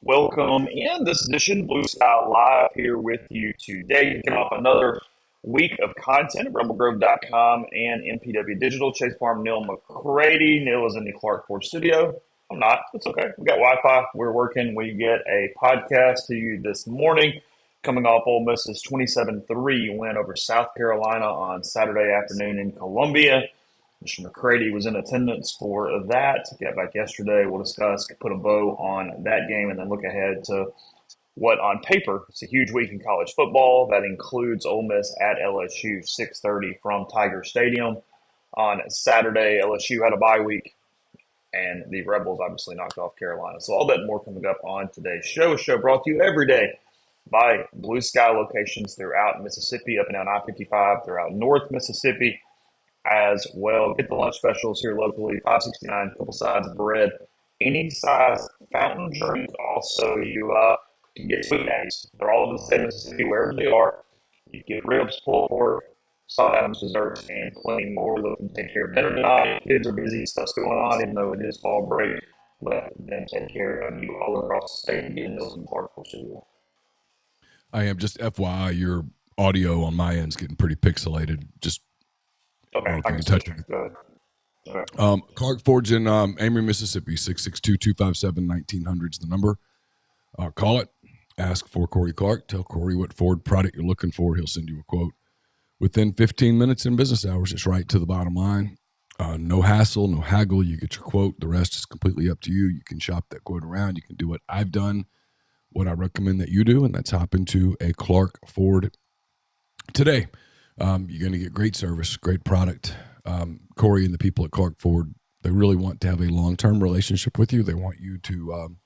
Welcome in this edition, Blue Sky Live here with you today. Kicking off another week of content at rebelgrove.com and MPW Digital. Chase Parham and Neal McCready. Neal is in the Clark Ford studio. I'm not. It's okay. We got Wi-Fi. We're working. We get a podcast to you this morning. Coming off Ole Miss's 27-3 win over South Carolina on Saturday afternoon in Columbia. Mr. McCready was in attendance for that. Got back yesterday. We'll discuss, put a bow on that game, and then look ahead to what on paper is a huge week in college football. That includes Ole Miss at LSU, 6:30 from Tiger Stadium on Saturday. LSU had a bye week, and the Rebels obviously knocked off Carolina. So all that and more coming up on today's show. A show brought to you every day by Blue Sky locations throughout Mississippi, up and down I-55, throughout North Mississippi as well. Get the lunch specials here locally, $5.69, couple sides of bread, any size fountain drink. Also, you can get sweet eggs. They're all in the state of Mississippi, wherever they are. You get ribs, pulled pork, salt Adams desserts, and plenty more. Looking to take care of dinner tonight. Kids are busy, stuff's going on, even though it is fall break. Let them take care of you all across the state and getting those in Clark Ford. I am. Just FYI, your audio on my end is getting pretty pixelated. Just okay, I can touch it. Go ahead. Okay. Clark Ford's in Amory, Mississippi. 662-257-1900 is the number. Call it. Ask for Corey Clark. Tell Corey what Ford product you're looking for. He'll send you a quote within 15 minutes in business hours. It's right to the bottom line. No hassle, no haggle. You get your quote. The rest is completely up to you. You can shop that quote around. You can do what I've done, what I recommend that you do, and that's hop into a Clark Ford today. You're going to get great service, great product. Corey and the people at Clark Ford, they really want to have a long-term relationship with you. They want you to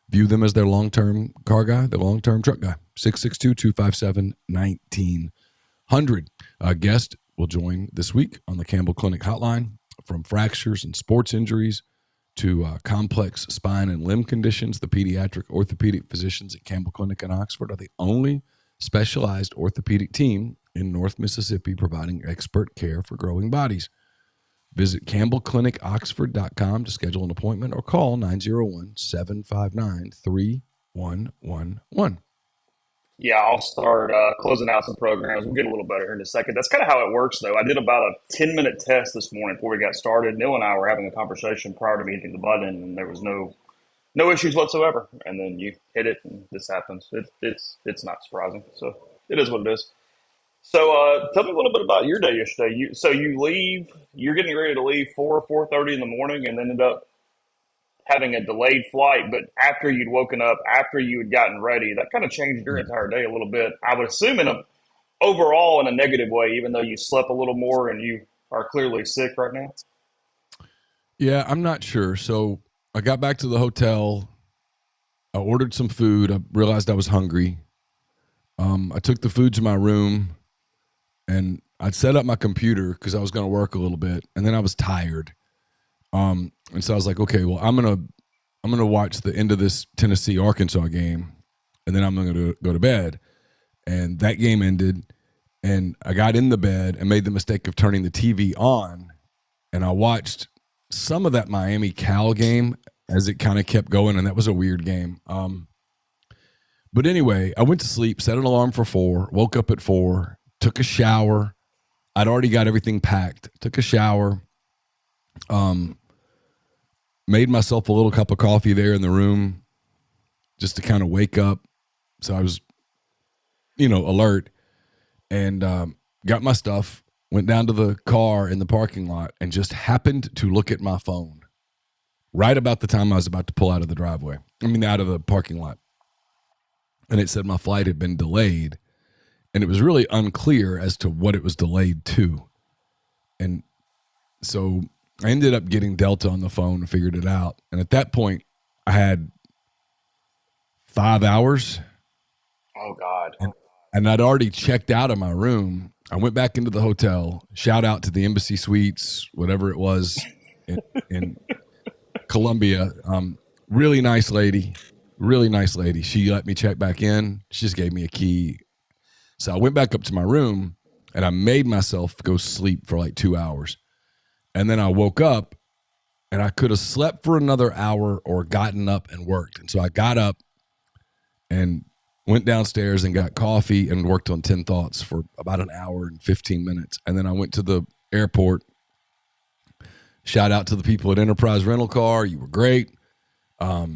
view them as their long-term car guy, their long-term truck guy. 662-257-1900. A guest will join this week on the Campbell Clinic hotline. From fractures and sports injuries to complex spine and limb conditions, the pediatric orthopedic physicians at Campbell Clinic in Oxford are the only specialized orthopedic team in North Mississippi providing expert care for growing bodies. Visit CampbellClinicOxford.com to schedule an appointment or call 901-759-3111. Yeah, I'll start closing out some programs. We'll get a little better here in a second. That's kind of how it works, though. I did about a 10-minute test this morning before we got started. Neal and I were having a conversation prior to me hitting the button, and there was no issues whatsoever. And then you hit it, and this happens. It's not surprising. So it is what it is. So tell me a little bit about your day yesterday. You leave. You're getting ready to leave 4:30 in the morning, and ended up having a delayed flight. But after you'd woken up, after you had gotten ready, that kind of changed your entire day a little bit. I would assume overall in a negative way, even though you slept a little more and you are clearly sick right now. Yeah, I'm not sure. So I got back to the hotel. I ordered some food. I realized I was hungry. I took the food to my room. And I'd set up my computer because I was going to work a little bit, and then I was tired. And so I was like, okay, well, I'm gonna watch the end of this Tennessee-Arkansas game, and then I'm going to go to bed. And that game ended, and I got in the bed and made the mistake of turning the TV on, and I watched some of that Miami-Cal game as it kind of kept going, and that was a weird game. But anyway, I went to sleep, set an alarm for 4, woke up at 4, took a shower. I'd already got everything packed. Took a shower. Made myself a little cup of coffee there in the room just to kind of wake up. So I was, alert. And got my stuff, went down to the car in the parking lot, and just happened to look at my phone right about the time I was about to pull out of the driveway. Out of the parking lot. And it said my flight had been delayed. And it was really unclear as to what it was delayed to. And so I ended up getting Delta on the phone and figured it out. And at that point, I had 5 hours. Oh, God. And I'd already checked out of my room. I went back into the hotel. Shout out to the Embassy Suites, whatever it was in Columbia. Really nice lady. She let me check back in. She just gave me a key. So I went back up to my room, and I made myself go sleep for like 2 hours. And then I woke up, and I could have slept for another hour or gotten up and worked. And so I got up and went downstairs and got coffee and worked on 10 Thoughts for about an hour and 15 minutes. And then I went to the airport. Shout out to the people at Enterprise Rental Car. You were great. Got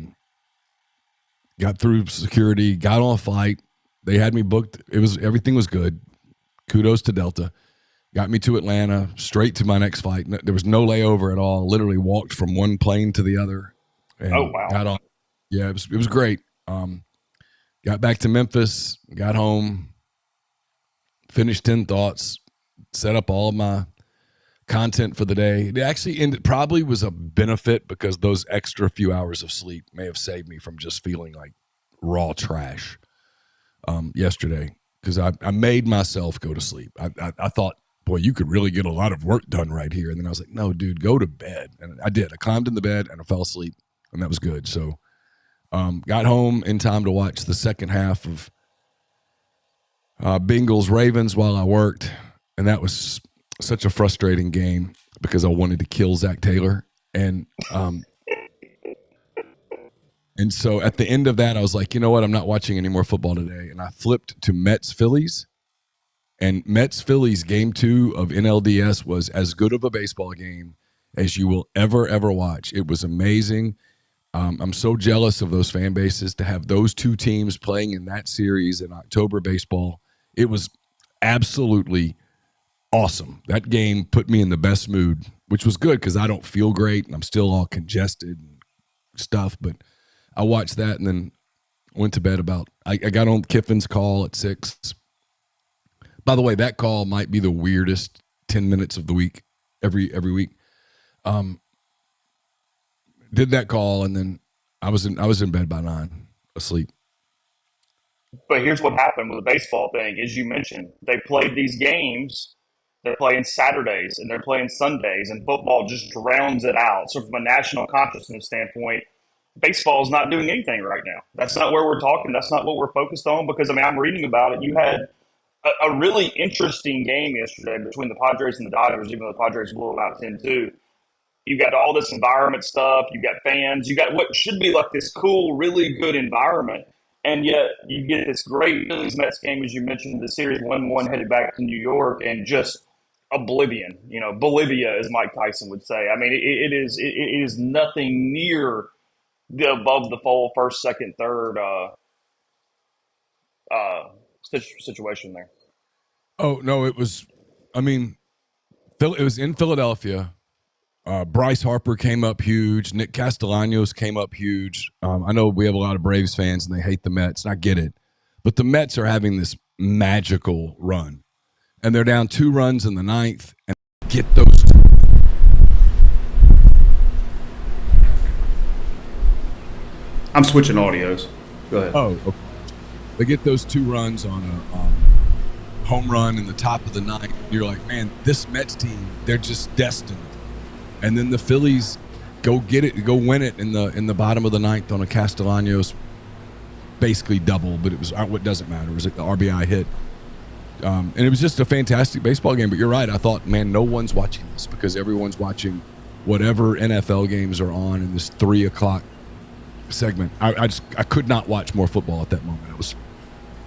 through security, got on a flight. They had me booked. Everything was good. Kudos to Delta. Got me to Atlanta, straight to my next flight. There was no layover at all. Literally walked from one plane to the other. And Oh, wow. Got on. Yeah, it was great. Got back to Memphis, got home, finished 10 Thoughts, set up all of my content for the day. It actually probably was a benefit because those extra few hours of sleep may have saved me from just feeling like raw trash yesterday, because I made myself go to sleep. I thought, boy, you could really get a lot of work done right here. And then I was like, no, dude, go to bed. And I did. I climbed in the bed and I fell asleep, and that was good. So got home in time to watch the second half of Bengals Ravens while I worked, and that was such a frustrating game because I wanted to kill Zach Taylor, and so at the end of that, I was like, you know what, I'm not watching any more football today, and I flipped to Mets Phillies, and Mets Phillies game 2 of NLDS was as good of a baseball game as you will ever watch. It was amazing. I'm so jealous of those fan bases to have those two teams playing in that series in October baseball. It was absolutely awesome. That game put me in the best mood, which was good because I don't feel great and I'm still all congested and stuff. But I watched that and then went to bed I got on Kiffin's call at 6. By the way, that call might be the weirdest 10 minutes of the week, every week. Did that call, and then I was in bed by 9, asleep. But here's what happened with the baseball thing. As you mentioned, they played these games. They're playing Saturdays and they're playing Sundays, and football just drowns it out. So from a national consciousness standpoint, baseball is not doing anything right now. That's not where we're talking. That's not what we're focused on, because, I mean, I'm reading about it. You had a really interesting game yesterday between the Padres and the Dodgers, even though the Padres blew them out 10-2. You got all this environment stuff. You got fans. You got what should be like this cool, really good environment. And yet you get this great Phillies Mets game, as you mentioned, the series 1-1 headed back to New York, and just oblivion. Bolivia, as Mike Tyson would say. I mean, it is nothing near the above the fold first, second, third situation there. Oh no, it was. I mean, it was in Philadelphia. Bryce Harper came up huge. Nick Castellanos came up huge. I know we have a lot of Braves fans and they hate the Mets, and I get it. But the Mets are having this magical run. And they're down 2 runs in the 9th, and get those 2. I'm switching audios. Go ahead. Oh, okay. They get those 2 runs on a home run in the top of the 9th. You're like, man, this Mets team, they're just destined. And then the Phillies go win it in the bottom of the 9th on a Castellanos basically double, but it was what doesn't matter. It was like the RBI hit. And it was just a fantastic baseball game. But you're right. I thought, man, no one's watching this because everyone's watching whatever NFL games are on in this 3 o'clock segment. I could not watch more football at that moment. I was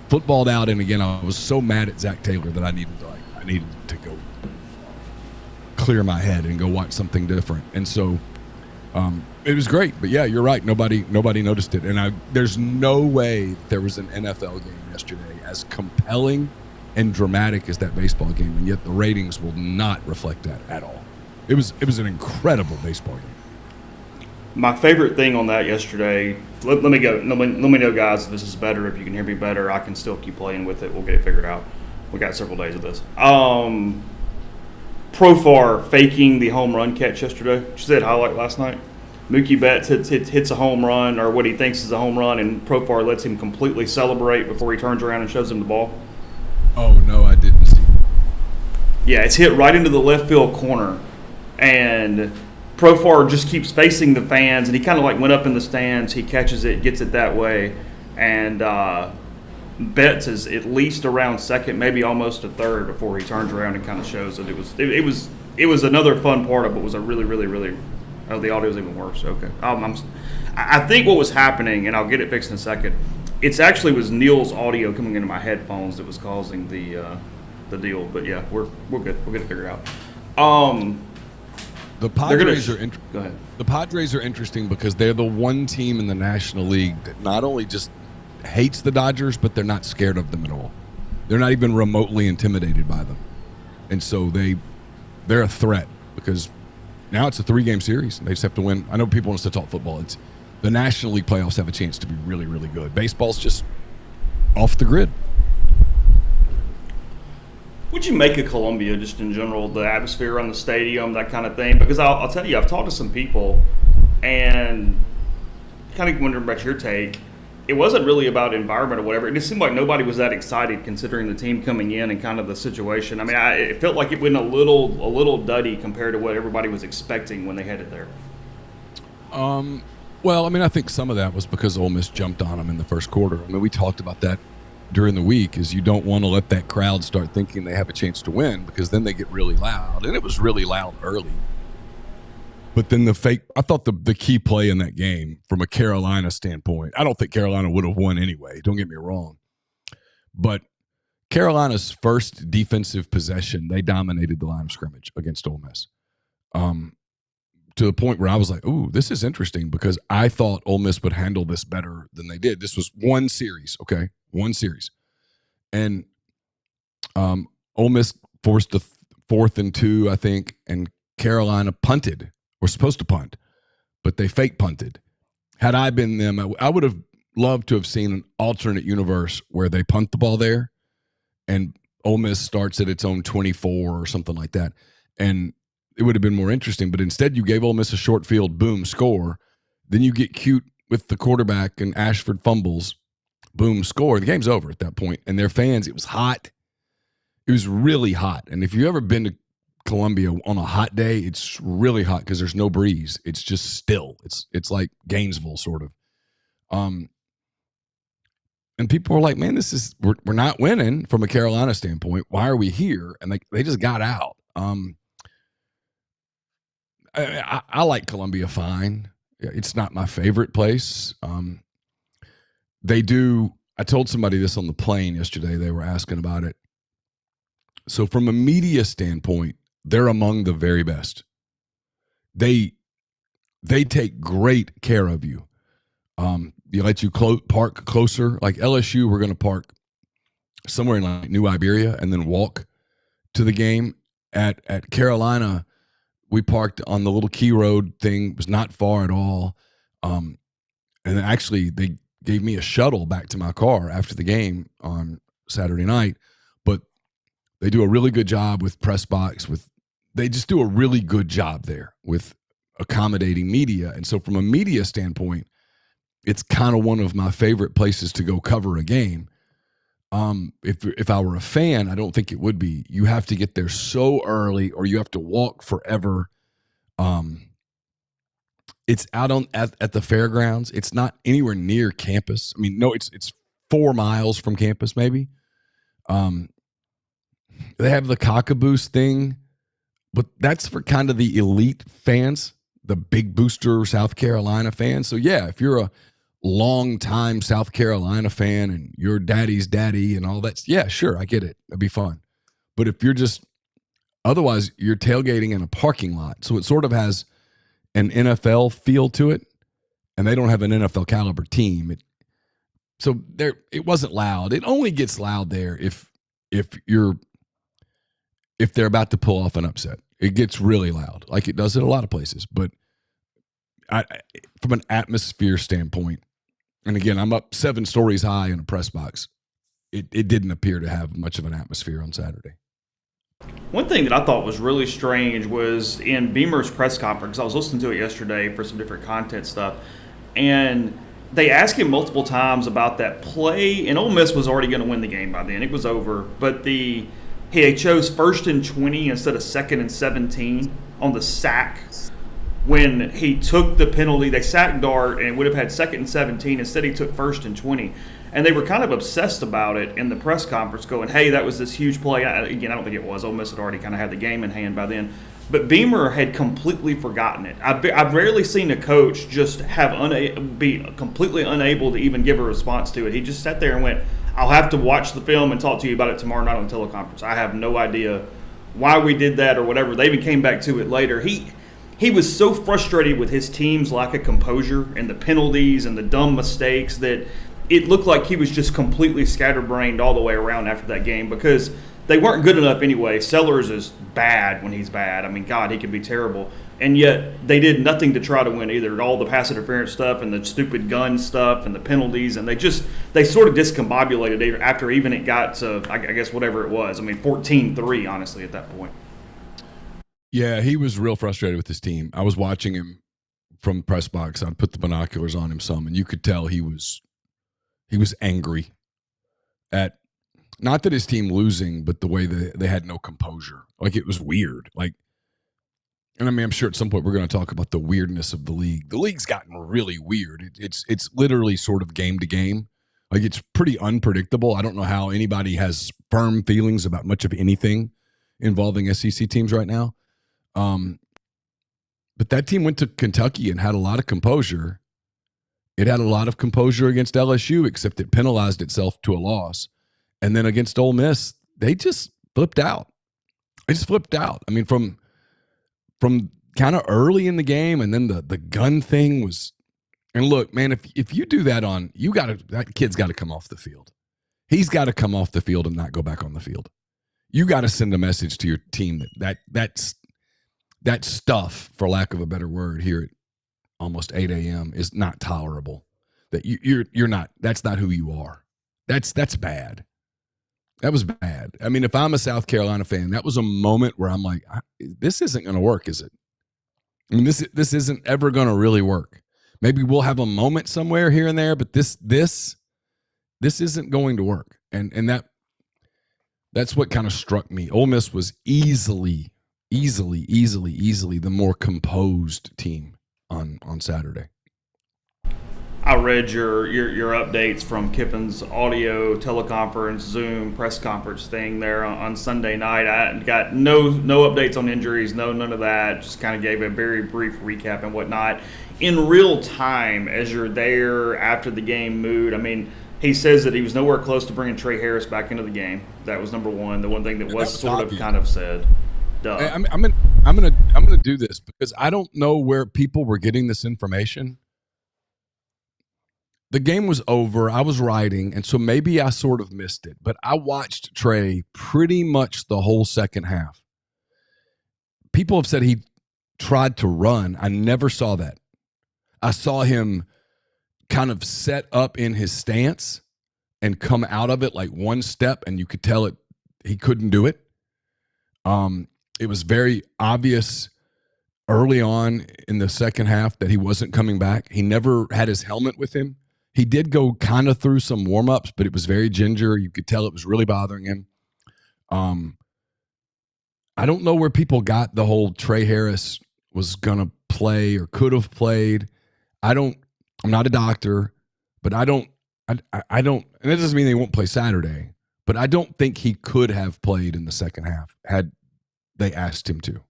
footballed out, and again, I was so mad at Zach Taylor that I needed to go clear my head and go watch something different. And so it was great. But yeah, you're right. Nobody noticed it. And there's no way there was an NFL game yesterday as compelling and dramatic as that baseball game, and yet the ratings will not reflect that at all. It was an incredible baseball game. My favorite thing on that yesterday, let me know, guys, if this is better. If you can hear me better, I can still keep playing with it. We'll get it figured out. We got several days of this. Profar faking the home run catch yesterday. Did you see that highlight last night? Mookie Betts hits a home run, or what he thinks is a home run, and Profar lets him completely celebrate before he turns around and shows him the ball. Oh, no, I didn't see. Yeah, it's hit right into the left field corner, and Profar just keeps facing the fans, and he kind of like went up in the stands. He catches it, gets it that way, and Betts is at least around second, maybe almost a third, before he turns around and kind of shows it. It was another fun part of it. Was a really, really, really Oh, the audio's even worse. Okay. I think what was happening, and I'll get it fixed in a second. It's actually was Neal's audio coming into my headphones that was causing the deal. But yeah, we're good. We'll get it figured out. The Padres Go ahead. The Padres are interesting because they're the one team in the National League that not only just hates the Dodgers, but they're not scared of them at all. They're not even remotely intimidated by them. And so they're a threat because now it's a 3-game series. They just have to win. I know people want us to talk football. It's the National League playoffs have a chance to be really, really good. Baseball's just off the grid. What'd you make of Columbia just in general, the atmosphere on the stadium, that kind of thing? Because I'll tell you, I've talked to some people and kind of wondering about your take. It wasn't really about environment or whatever. It just seemed like nobody was that excited considering the team coming in and kind of the situation. I mean, it felt like it went a little duddy compared to what everybody was expecting when they headed there. Well, I mean, I think some of that was because Ole Miss jumped on them in the first quarter. I mean, we talked about that during the week is you don't want to let that crowd start thinking they have a chance to win because then they get really loud. And it was really loud early. But then I thought the key play in that game from a Carolina standpoint, I don't think Carolina would have won anyway. Don't get me wrong. But Carolina's first defensive possession, they dominated the line of scrimmage against Ole Miss. To the point where I was like, ooh, this is interesting because I thought Ole Miss would handle this better than they did. This was one series, okay? One series. And Ole Miss forced a 4th and 2, I think, and Carolina punted. We're supposed to punt, but they fake punted. Had I been them, I would have loved to have seen an alternate universe where they punt the ball there and Ole Miss starts at its own 24 or something like that. And it would have been more interesting, but instead you gave Ole Miss a short field, boom, score. Then you get cute with the quarterback and Ashford fumbles, boom, score. The game's over at that point. And their fans, it was hot. It was really hot. And if you've ever been to Columbia on a hot day, it's really hot because there's no breeze. It's just still. It's like Gainesville sort of. And people were like, man, we're not winning from a Carolina standpoint. Why are we here? And they just got out. I like Columbia fine. It's not my favorite place. I told somebody this on the plane yesterday. They were asking about it. So from a media standpoint, they're among the very best. They take great care of you. They let you park closer. Like LSU, we're going to park somewhere in like New Iberia and then walk to the game. At Carolina, we parked on the little Key Road thing. It was not far at all. And then actually, they gave me a shuttle back to my car after the game on Saturday night. But they do a really good job with press box. They just do a really good job there with accommodating media. And so from a media standpoint, it's kind of one of my favorite places to go cover a game. If I were a fan, I don't think it would be. You have to get there so early or you have to walk forever. It's out at the fairgrounds. It's not anywhere near campus. I mean, no, it's 4 miles from campus maybe. They have the Cockaboose thing, but that's for kind of the elite fans, the big booster South Carolina fans. So yeah, if you're a long-time South Carolina fan and your daddy's daddy and all that, yeah, sure, I get it. That'd be fun. But if you're otherwise you're tailgating in a parking lot. So it sort of has an NFL feel to it, and they don't have an NFL caliber team. It wasn't loud. It only gets loud there if they're about to pull off an upset. It gets really loud, like it does at a lot of places. But from an atmosphere standpoint, and again, I'm up 7 stories high in a press box. It didn't appear to have much of an atmosphere on Saturday. One thing that I thought was really strange was in Beamer's press conference. I was listening to it yesterday for some different content stuff, and they asked him multiple times about that play, and Ole Miss was already going to win the game by then. It was over, but he chose 1st and 20 instead of 2nd and 17 on the sack. When he took the penalty, they sacked Dart, and it would have had 2nd and 17. Instead, he took 1st and 20. And they were kind of obsessed about it in the press conference, going, hey, that was this huge play. Again, I don't think it was. Ole Miss had already kind of had the game in hand by then. But Beamer had completely forgotten it. I've rarely seen a coach just be completely unable to even give a response to it. He just sat there and went, "I'll have to watch the film and talk to you about it tomorrow night on the teleconference. I have no idea why we did that or whatever." They even came back to it later. He was so frustrated with his team's lack of composure and the penalties and the dumb mistakes that it looked like he was just completely scatterbrained all the way around after that game, because they weren't good enough anyway. Sellers is bad when he's bad. I mean, God, he can be terrible. And yet they did nothing to try to win either. All the pass interference stuff and the stupid gun stuff and the penalties, and they sort of discombobulated after even it got to, I guess, whatever it was. I mean, 14-3, honestly, at that point. Yeah, he was real frustrated with his team. I was watching him from the press box. I'd put the binoculars on him some, and you could tell he was angry at, not that his team losing, but the way they had no composure. Like, it was weird. Like, and I mean, I'm sure at some point we're going to talk about the weirdness of the league. The league's gotten really weird. It's literally sort of game to game. Like, it's pretty unpredictable. I don't know how anybody has firm feelings about much of anything involving SEC teams right now. But that team went to Kentucky and had a lot of composure. It had a lot of composure against LSU, except it penalized itself to a loss. And then against Ole Miss, they just flipped out. They just flipped out. I mean, from kind of early in the game, and then the gun thing was. And look, man, if you do that that kid's got to come off the field. He's got to come off the field and not go back on the field. You got to send a message to your team that stuff, for lack of a better word, here at almost 8 a.m. is not tolerable. That you're not. That's not who you are. That's bad. That was bad. I mean, if I'm a South Carolina fan, that was a moment where I'm like, this isn't going to work, is it? I mean, this isn't ever going to really work. Maybe we'll have a moment somewhere here and there, but this isn't going to work. And that's what kind of struck me. Ole Miss was easily the more composed team on Saturday. I read your updates from Kiffin's audio teleconference, Zoom press conference thing there on Sunday night. I got no updates on injuries, none of that. Just kind of gave a very brief recap and whatnot. In real time, as you're there after the game mood, I mean, he says that he was nowhere close to bringing Trey Harris back into the game. That was number one. The one thing that was sort of kind of said. Duh. I'm gonna do this because I don't know where people were getting this information. The game was over. I was riding, and so maybe I sort of missed it. But I watched Trey pretty much the whole second half. People have said he tried to run. I never saw that. I saw him kind of set up in his stance and come out of it like one step, and you could tell he couldn't do it. It was very obvious early on in the second half that he wasn't coming back. He never had his helmet with him. He did go kind of through some warm-ups, but it was very ginger. You could tell it was really bothering him. I don't know where people got the whole Trey Harris was going to play or could have played. I'm not a doctor, but I don't, and that doesn't mean they won't play Saturday, but I don't think he could have played in the second half had they asked him to.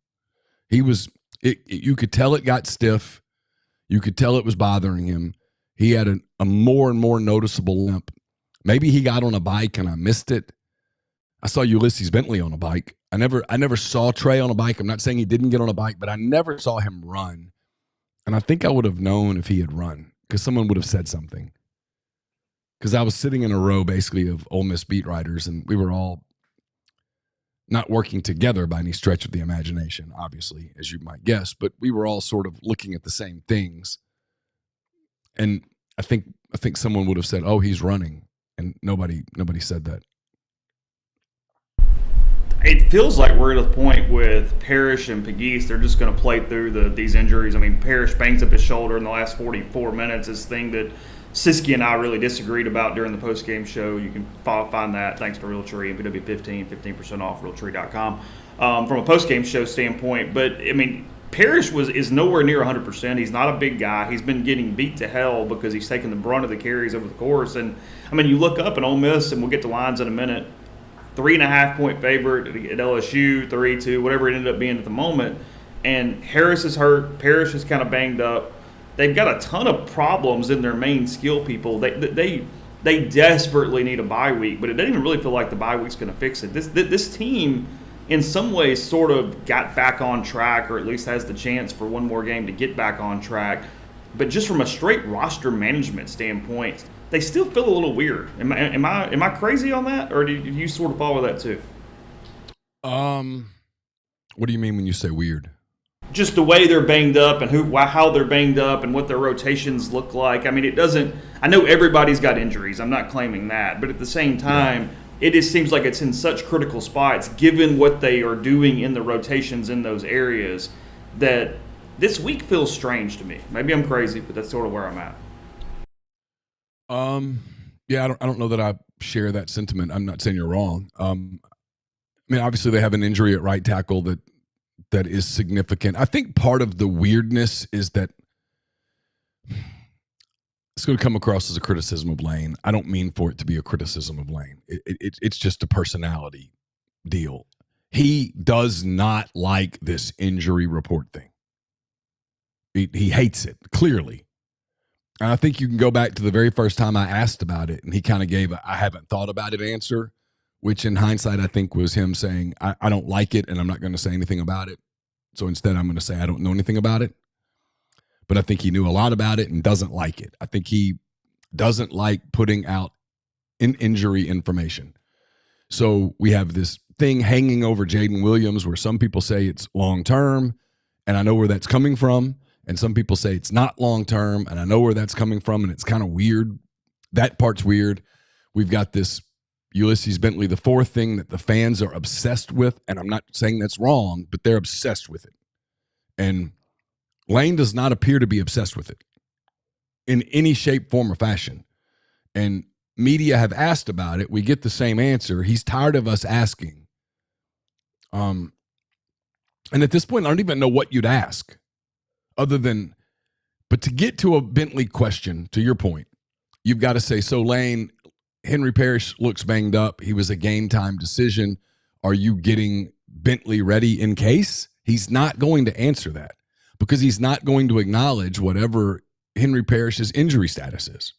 You could tell it got stiff. You could tell it was bothering him. He had a more and more noticeable limp. Maybe he got on a bike and I missed it. I saw Ulysses Bentley on a bike. I never saw Trey on a bike. I'm not saying he didn't get on a bike, but I never saw him run. And I think I would have known if he had run because someone would have said something. Because I was sitting in a row basically of Ole Miss beat writers, and we were all not working together by any stretch of the imagination, obviously, as you might guess, but we were all sort of looking at the same things. And I think someone would have said, "Oh, he's running," and nobody said that. It feels like we're at a point with Parrish and Pegues. They're just going to play through these injuries. I mean, Parrish bangs up his shoulder in the last 44 minutes. This thing that Siski and I really disagreed about during the post-game show. You can find that thanks to Realtree, MPW 15% off, Realtree.com, from a post-game show standpoint. But, I mean, Parrish is nowhere near 100%. He's not a big guy. He's been getting beat to hell because he's taken the brunt of the carries over the course. And, I mean, you look up at Ole Miss, and we'll get to lines in a minute, 3.5 point favorite at LSU, 3-2, whatever it ended up being at the moment. And Harris is hurt. Parrish is kind of banged up. They've got a ton of problems in their main skill people. They desperately need a bye week, but it doesn't even really feel like the bye week's going to fix it. This team, in some ways, sort of got back on track, or at least has the chance for one more game to get back on track. But just from a straight roster management standpoint, they still feel a little weird. Am I crazy on that, or do you sort of follow that too? What do you mean when you say weird? Just the way they're banged up and how they're banged up and what their rotations look like. I mean, it doesn't. I know everybody's got injuries. I'm not claiming that, but at the same time, it just seems like it's in such critical spots, given what they are doing in the rotations in those areas, that this week feels strange to me. Maybe I'm crazy, but that's sort of where I'm at. Yeah, I don't know that I share that sentiment. I'm not saying you're wrong. I mean, obviously they have an injury at right tackle that is significant. I think part of the weirdness is that it's going to come across as a criticism of Lane. I don't mean for it to be a criticism of Lane. It's just a personality deal. He does not like this injury report thing. He hates it, clearly. And I think you can go back to the very first time I asked about it, and he kind of gave a I haven't thought about it answer, which in hindsight I think was him saying, I don't like it, and I'm not going to say anything about it. So instead I'm going to say I don't know anything about it. But I think he knew a lot about it and doesn't like it. I think he doesn't like putting out injury information. So we have this thing hanging over Jaden Williams where some people say it's long-term, and I know where that's coming from. And some people say it's not long-term, and I know where that's coming from, and it's kind of weird. That part's weird. We've got this Ulysses Bentley the fourth thing that the fans are obsessed with, and I'm not saying that's wrong, but they're obsessed with it. And Lane does not appear to be obsessed with it in any shape, form, or fashion. And media have asked about it. We get the same answer. He's tired of us asking. And at this point, I don't even know what you'd ask. Other than, but to get to a Bentley question, to your point, you've got to say, so Lane, Henry Parrish looks banged up. He was a game time decision. Are you getting Bentley ready in case? He's not going to answer that because he's not going to acknowledge whatever Henry Parrish's injury status is.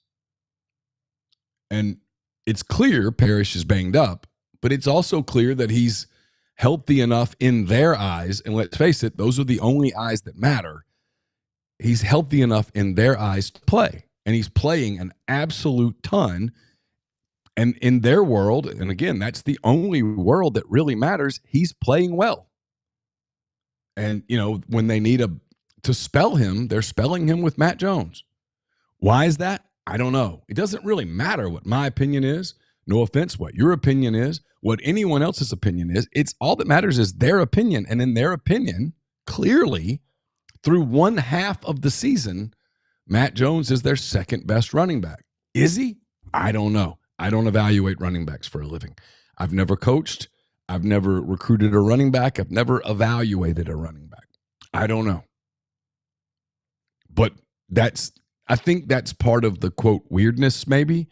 And it's clear Parrish is banged up, but it's also clear that he's healthy enough in their eyes. And let's face it, those are the only eyes that matter. He's healthy enough in their eyes to play, and he's playing an absolute ton. And in their world, and again, that's the only world that really matters, he's playing well. And, you know, when they need to spell him, they're spelling him with Matt Jones. Why is that? I don't know. It doesn't really matter what my opinion is. No offense, what your opinion is, what anyone else's opinion is. It's all that matters is their opinion. And in their opinion, clearly, through one half of the season, Matt Jones is their second best running back. Is he? I don't know. I don't evaluate running backs for a living. I've never coached. I've never recruited a running back. I've never evaluated a running back. I don't know. But I think that's part of the, quote, weirdness maybe.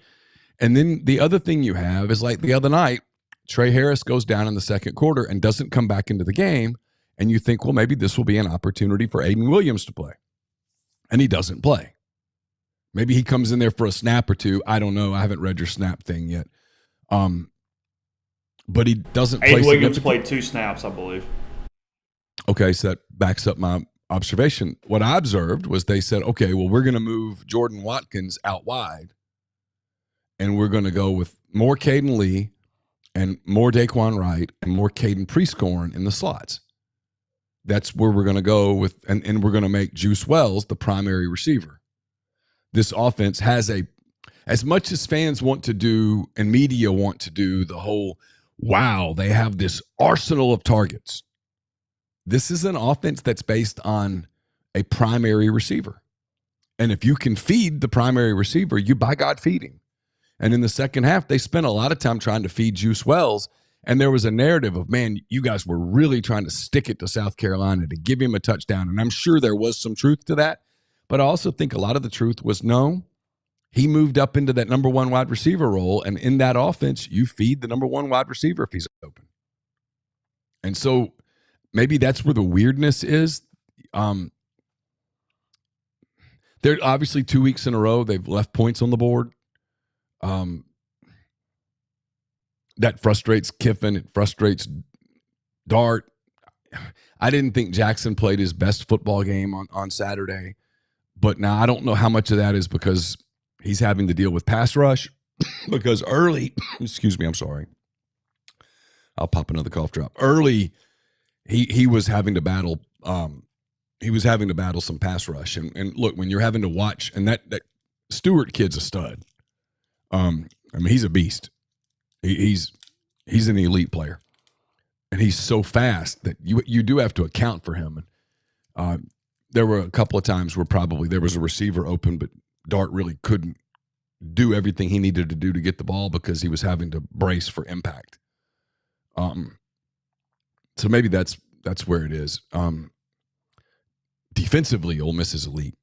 And then the other thing you have is like the other night, Trey Harris goes down in the second quarter and doesn't come back into the game. And you think, well, maybe this will be an opportunity for Aiden Williams to play. And he doesn't play. Maybe he comes in there for a snap or two. I don't know. I haven't read your snap thing yet. But he doesn't play. Aiden Williams played 2 snaps, I believe. Okay, so that backs up my observation. What I observed was they said, okay, well, we're going to move Jordan Watkins out wide. And we're going to go with more Caden Lee and more Daquan Wright and more Caden Prieskorn in the slots. That's where we're going to go with, and we're going to make Juice Wells the primary receiver. This offense has as much as fans want to do and media want to do the whole, wow, they have this arsenal of targets. This is an offense that's based on a primary receiver. And if you can feed the primary receiver, you by God feed him. And in the second half, they spent a lot of time trying to feed Juice Wells. And there was a narrative of, man, you guys were really trying to stick it to South Carolina to give him a touchdown. And I'm sure there was some truth to that. But I also think a lot of the truth was, no, he moved up into that number one wide receiver role. And in that offense, you feed the number one wide receiver if he's open. And so maybe that's where the weirdness is. They're obviously 2 weeks in a row, they've left points on the board. That frustrates Kiffin. It frustrates Dart. I didn't think Jackson played his best football game on Saturday. But now I don't know how much of that is because he's having to deal with pass rush. Because early, excuse me, I'm sorry. I'll pop another cough drop. Early, he was having to battle some pass rush. And look, when you're having to watch, and that Stewart kid's a stud. I mean, he's a beast. He's an elite player. And he's so fast that you do have to account for him. And there were a couple of times where probably there was a receiver open, but Dart really couldn't do everything he needed to do to get the ball because he was having to brace for impact. So maybe that's where it is. Defensively, Ole Miss is elite.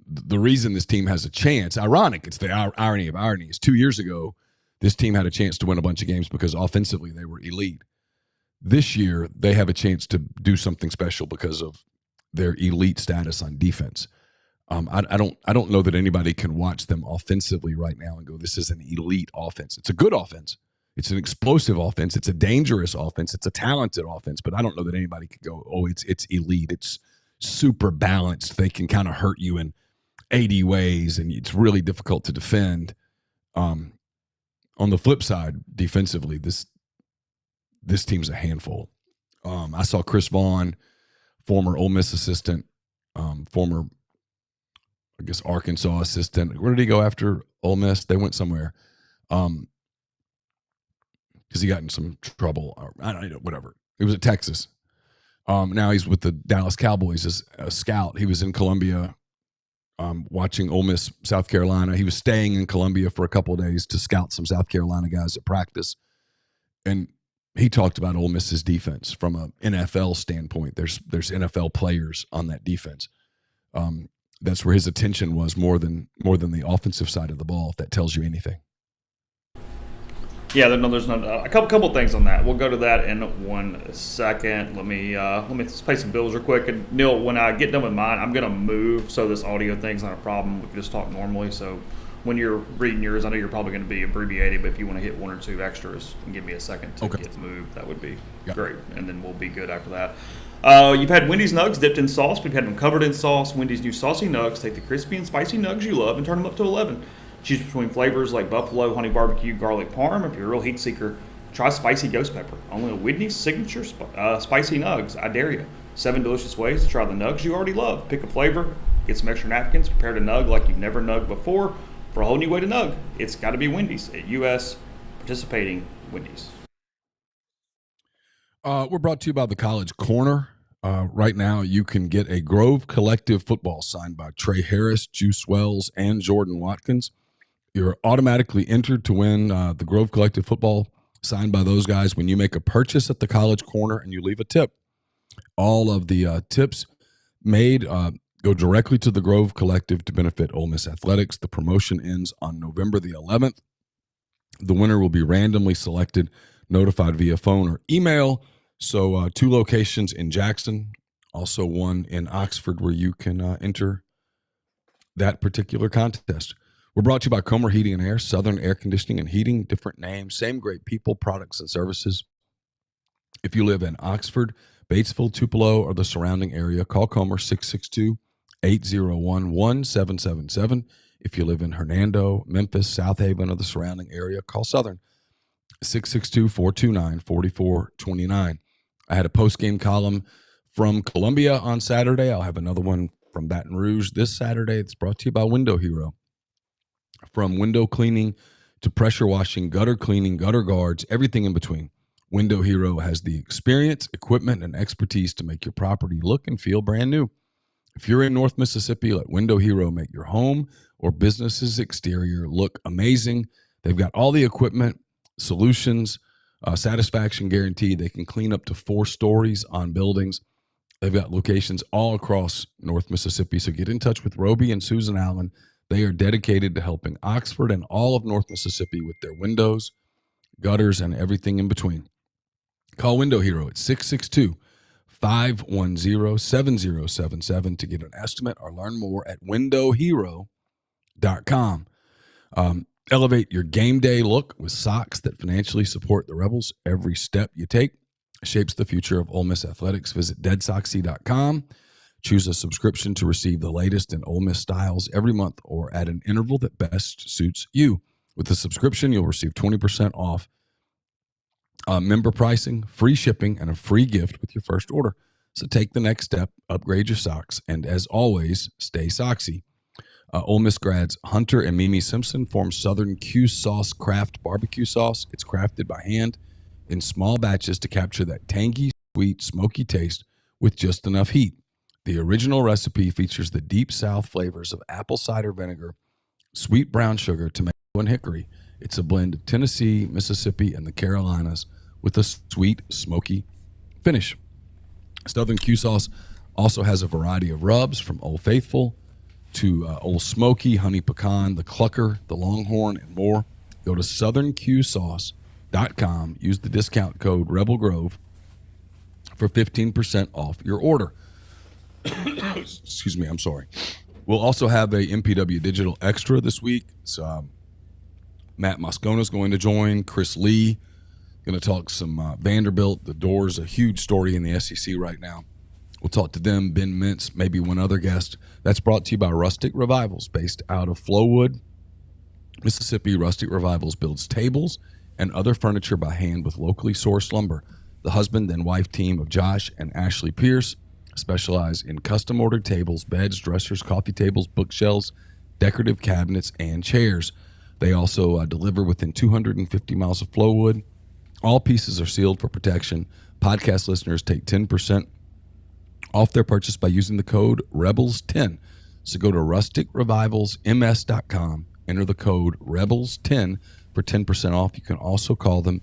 The reason this team has a chance, ironic, it's the irony of irony, is 2 years ago, this team had a chance to win a bunch of games because offensively they were elite. This year, they have a chance to do something special because of their elite status on defense. I don't know that anybody can watch them offensively right now and go, this is an elite offense. It's a good offense. It's an explosive offense. It's a dangerous offense. It's a talented offense. But I don't know that anybody could go, oh, it's elite. It's super balanced. They can kind of hurt you in 80 ways, and it's really difficult to defend. On the flip side, defensively, this team's a handful. I saw Chris Vaughn, former Ole Miss assistant, former, I guess, Arkansas assistant. Where did he go after Ole Miss? They went somewhere because he got in some trouble. I don't know, whatever. It was at Texas. Now he's with the Dallas Cowboys as a scout. He was in Columbia watching Ole Miss, South Carolina. He was staying in Columbia for a couple of days to scout some South Carolina guys at practice. And he talked about Ole Miss's defense from an NFL standpoint. There's NFL players on that defense. That's where his attention was more than the offensive side of the ball, if that tells you anything. Yeah, there's a couple things on that. We'll go to that in 1 second. Let me pay some bills real quick. And Neil, when I get done with mine, I'm gonna move so this audio thing's not a problem. We can just talk normally. So when you're reading yours, I know you're probably going to be abbreviated, but if you want to hit 1 or 2 extras and give me a second to get moved, that would be great. And then we'll be good after that. You've had Wendy's nugs dipped in sauce. We've had them covered in sauce. Wendy's new saucy nugs. Take the crispy and spicy nugs you love and turn them up to 11. Choose between flavors like buffalo, honey barbecue, garlic parm. If you're a real heat seeker, try spicy ghost pepper. Only a Wendy's signature spicy nugs. I dare you. 7 delicious ways to try the nugs you already love. Pick a flavor, get some extra napkins, prepare to nug like you've never nugged before. For a whole new way to nug, it's got to be Wendy's at U.S. participating Wendy's. We're brought to you by the College Corner. Right now, you can get a Grove Collective football signed by Trey Harris, Juice Wells, and Jordan Watkins. You're automatically entered to win the Grove Collective football signed by those guys when you make a purchase at the College Corner and you leave a tip. All of the tips made go directly to the Grove Collective to benefit Ole Miss athletics. The promotion ends on November the 11th. The winner will be randomly selected, notified via phone or email. So 2 locations in Jackson, also 1 in Oxford where you can enter that particular contest. We're brought to you by Comer Heating and Air, Southern Air Conditioning and Heating, different names, same great people, products, and services. If you live in Oxford, Batesville, Tupelo, or the surrounding area, call Comer 662-801-1777. If you live in Hernando, Memphis, South Haven, or the surrounding area, call Southern 662-429-4429. I had a post-game column from Columbia on Saturday. I'll have another one from Baton Rouge this Saturday. It's brought to you by Window Hero. From window cleaning to pressure washing, gutter cleaning, gutter guards, everything in between. Window Hero has the experience, equipment, and expertise to make your property look and feel brand new. If you're in North Mississippi, let Window Hero make your home or business's exterior look amazing. They've got all the equipment, solutions, satisfaction guarantee. They can clean up to 4 stories on buildings. They've got locations all across North Mississippi. So get in touch with Roby and Susan Allen. They are dedicated to helping Oxford and all of North Mississippi with their windows, gutters, and everything in between. Call Window Hero at 662-510-7077 to get an estimate or learn more at windowhero.com. Elevate your game day look with socks that financially support the Rebels. Every step you take shapes the future of Ole Miss athletics. Visit deadsoxy.com. Choose a subscription to receive the latest in Ole Miss styles every month or at an interval that best suits you. With the subscription, you'll receive 20% off member pricing, free shipping, and a free gift with your first order. So take the next step, upgrade your socks, and as always, stay soxy. Ole Miss grads Hunter and Mimi Simpson form Southern Q Sauce Craft Barbecue Sauce. It's crafted by hand in small batches to capture that tangy, sweet, smoky taste with just enough heat. The original recipe features the deep South flavors of apple cider vinegar, sweet brown sugar, tomato, and hickory. It's a blend of Tennessee, Mississippi, and the Carolinas with a sweet, smoky finish. Southern Q Sauce also has a variety of rubs from Old Faithful to Old Smoky, Honey Pecan, the Clucker, the Longhorn, and more. Go to southernqsauce.com. Use the discount code RebelGrove for 15% off your order. Excuse me, I'm sorry. We'll also have a MPW Digital Extra this week. So, Matt Moscona's going to join. Chris Lee going to talk some Vanderbilt. The Door's a huge story in the SEC right now. We'll talk to them, Ben Mintz, maybe one other guest. That's brought to you by Rustic Revivals, based out of Flowood, Mississippi. Rustic Revivals builds tables and other furniture by hand with locally sourced lumber. The husband and wife team of Josh and Ashley Pierce specialize in custom-ordered tables, beds, dressers, coffee tables, bookshelves, decorative cabinets, and chairs. They also deliver within 250 miles of Flowood. All pieces are sealed for protection. Podcast listeners take 10% off their purchase by using the code REBELS10. So go to rusticrevivalsms.com, enter the code REBELS10 for 10% off. You can also call them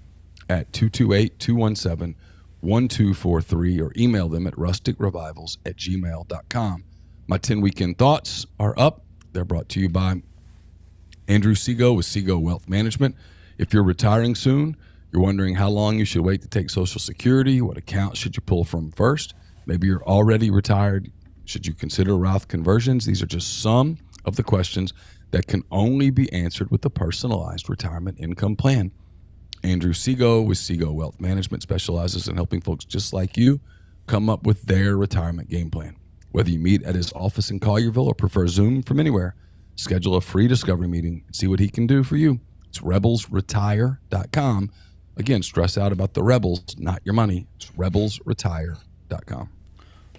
at 228-217-1243 or email them at rusticrevivals@gmail.com. My 10 weekend thoughts are up. They're brought to you by Andrew Seago with Seago Wealth Management. If you're retiring soon, you're wondering how long you should wait to take Social Security, what account should you pull from first? Maybe you're already retired. Should you consider Roth conversions? These are just some of the questions that can only be answered with a personalized retirement income plan. Andrew Seago with Seago Wealth Management specializes in helping folks just like you come up with their retirement game plan. Whether you meet at his office in Collierville or prefer Zoom from anywhere, schedule a free discovery meeting and see what he can do for you. It's rebelsretire.com. Again, stress out about the Rebels, not your money. It's rebelsretire.com.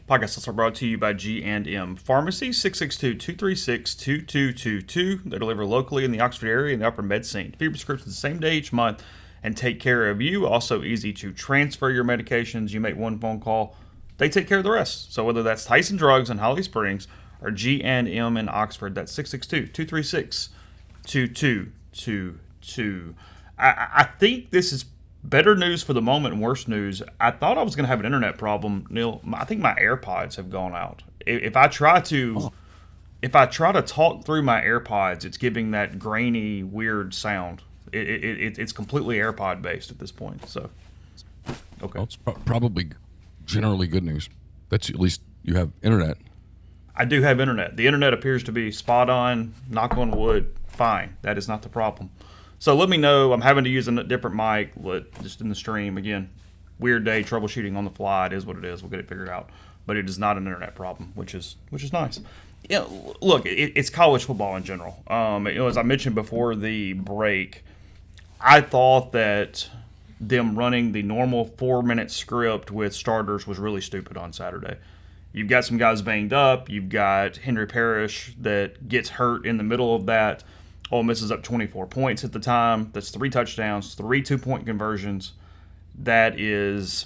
Podcast also brought to you by G&M Pharmacy, 662-236-2222. They deliver locally in the Oxford area and the Upper Med Scene. Feed prescriptions the same day each month and take care of you. Also easy to transfer your medications. You make one phone call, they take care of the rest. So whether that's Tyson Drugs in Holly Springs or G&M in Oxford, that's 662-236-2222. I think this is better news for the moment and worse news. I thought I was going to have an internet problem, Neil. I think my AirPods have gone out. If I try to talk through my AirPods, it's giving that grainy, weird sound. It's completely AirPod based at this point. So, okay, well, it's probably generally good news. That's at least you have internet. I do have internet. The internet appears to be spot on. Knock on wood. Fine. That is not the problem. So let me know. I'm having to use a different mic, just in the stream. Again, weird day, troubleshooting on the fly. It is what it is. We'll get it figured out. But it is not an internet problem, which is nice. You know, look, it's college football in general. As I mentioned before the break, I thought that them running the normal 4-minute script with starters was really stupid on Saturday. You've got some guys banged up. You've got Henry Parrish that gets hurt in the middle of that. Ole Miss is up 24 points at the time. That's 3 touchdowns, 3 2-point conversions. That is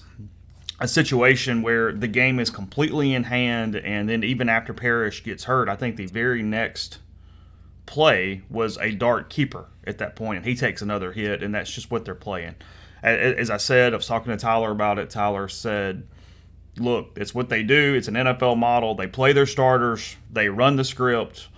a situation where the game is completely in hand, and then even after Parrish gets hurt, I think the very next play was a dart keeper at that point, and he takes another hit, and that's just what they're playing. As I said, I was talking to Tyler about it. Tyler said, look, it's what they do. It's an NFL model. They play their starters. They run the script.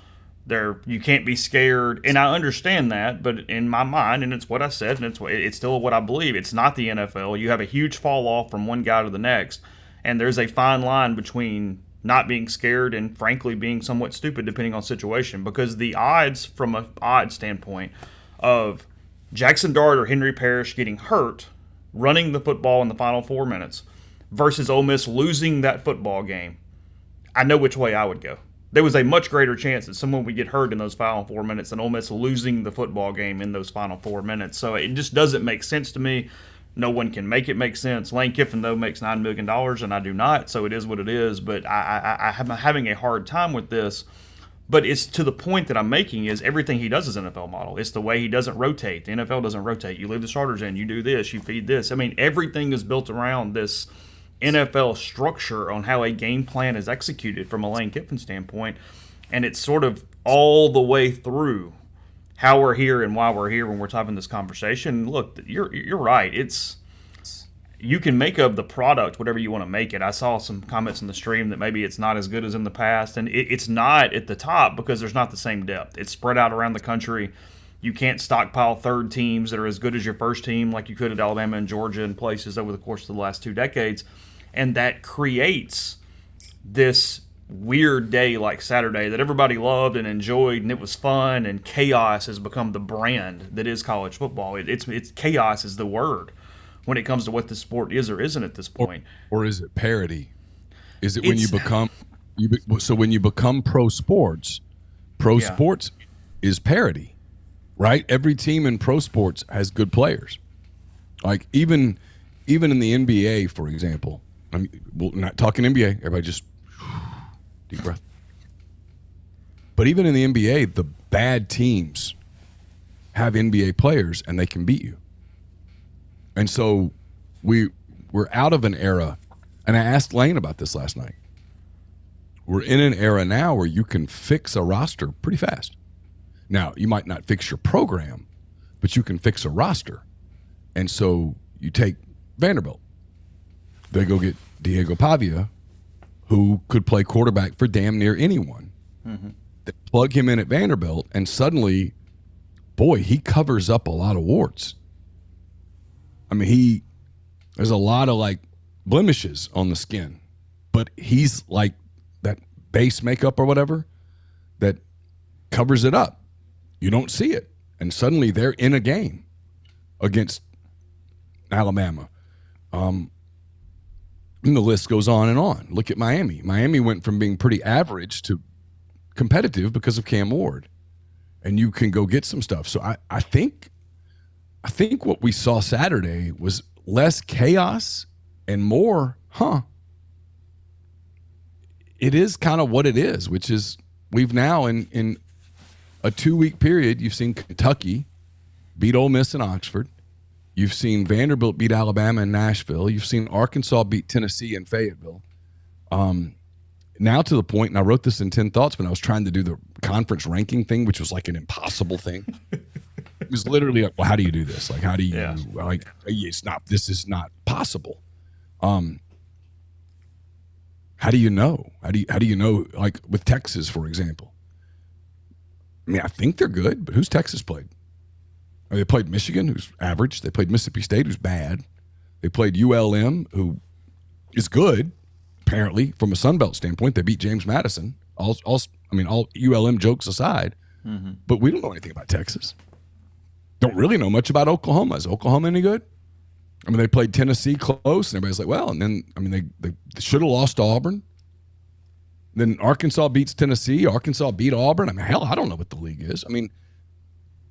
You can't be scared, and I understand that. But in my mind, and it's what I said, and it's still what I believe. It's not the NFL. You have a huge fall off from one guy to the next, and there's a fine line between not being scared and frankly being somewhat stupid, depending on situation. Because the odds, from an odds standpoint, of Jackson Dart or Henry Parrish getting hurt running the football in the final 4 minutes versus Ole Miss losing that football game, I know which way I would go. There was a much greater chance that someone would get hurt in those final 4 minutes than Ole Miss losing the football game in those final 4 minutes. So it just doesn't make sense to me. No one can make it make sense. Lane Kiffin, though, makes $9 million, and I do not, so it is what it is. But I'm having a hard time with this. But it's to the point that I'm making is everything he does is NFL model. It's the way he doesn't rotate. The NFL doesn't rotate. You leave the starters in. You do this. You feed this. I mean, everything is built around this NFL structure on how a game plan is executed from a Lane Kiffin standpoint, and it's sort of all the way through how we're here and why we're here when we're having this conversation. Look, you're right. You can make of the product whatever you want to make it. I saw some comments in the stream that maybe it's not as good as in the past, and it's not at the top because there's not the same depth. It's spread out around the country. You can't stockpile third teams that are as good as your first team like you could at Alabama and Georgia and places over the course of the last 2 decades. And that creates this weird day like Saturday that everybody loved and enjoyed, and it was fun, and chaos has become the brand that is college football. It's chaos is the word when it comes to what the sport is or isn't at this point. Or is it parody? Is it when you become when you become pro sports is parody, right? Every team in pro sports has good players. Like even in the NBA, for example. We're not talking NBA. Everybody just deep breath. But even in the NBA, the bad teams have NBA players, and they can beat you. And so we're out of an era, and I asked Lane about this last night. We're in an era now where you can fix a roster pretty fast. Now, you might not fix your program, but you can fix a roster. And so you take Vanderbilt. They go get Diego Pavia, who could play quarterback for damn near anyone. Mm-hmm. They plug him in at Vanderbilt, and suddenly, boy, he covers up a lot of warts. I mean, there's a lot of like blemishes on the skin, but he's like that base makeup or whatever that covers it up. You don't see it. And suddenly they're in a game against Alabama. And the list goes on and on. Look at Miami. Miami went from being pretty average to competitive because of Cam Ward. And you can go get some stuff. So I think what we saw Saturday was less chaos and more, it is kind of what it is, which is we've now in a 2-week period, you've seen Kentucky beat Ole Miss in Oxford. You've seen Vanderbilt beat Alabama in Nashville. You've seen Arkansas beat Tennessee in Fayetteville. Now to the point, and I wrote this in 10 Thoughts when I was trying to do the conference ranking thing, which was like an impossible thing. It was literally like, well, how do you do this? Like, how do you this is not possible. How do you know? How do you know, like with Texas, for example? I mean, I think they're good, but who's Texas played? They played Michigan, who's average. They played Mississippi State, who's bad. They played ULM, who is good, apparently, from a Sun Belt standpoint. They beat James Madison. All ULM jokes aside, but we don't know anything about Texas. Don't really know much about Oklahoma. Is Oklahoma any good? I mean, they played Tennessee close, and everybody's like, well, and then, I mean, they should have lost to Auburn. Then Arkansas beats Tennessee. Arkansas beat Auburn. I mean, hell, I don't know what the league is. I mean,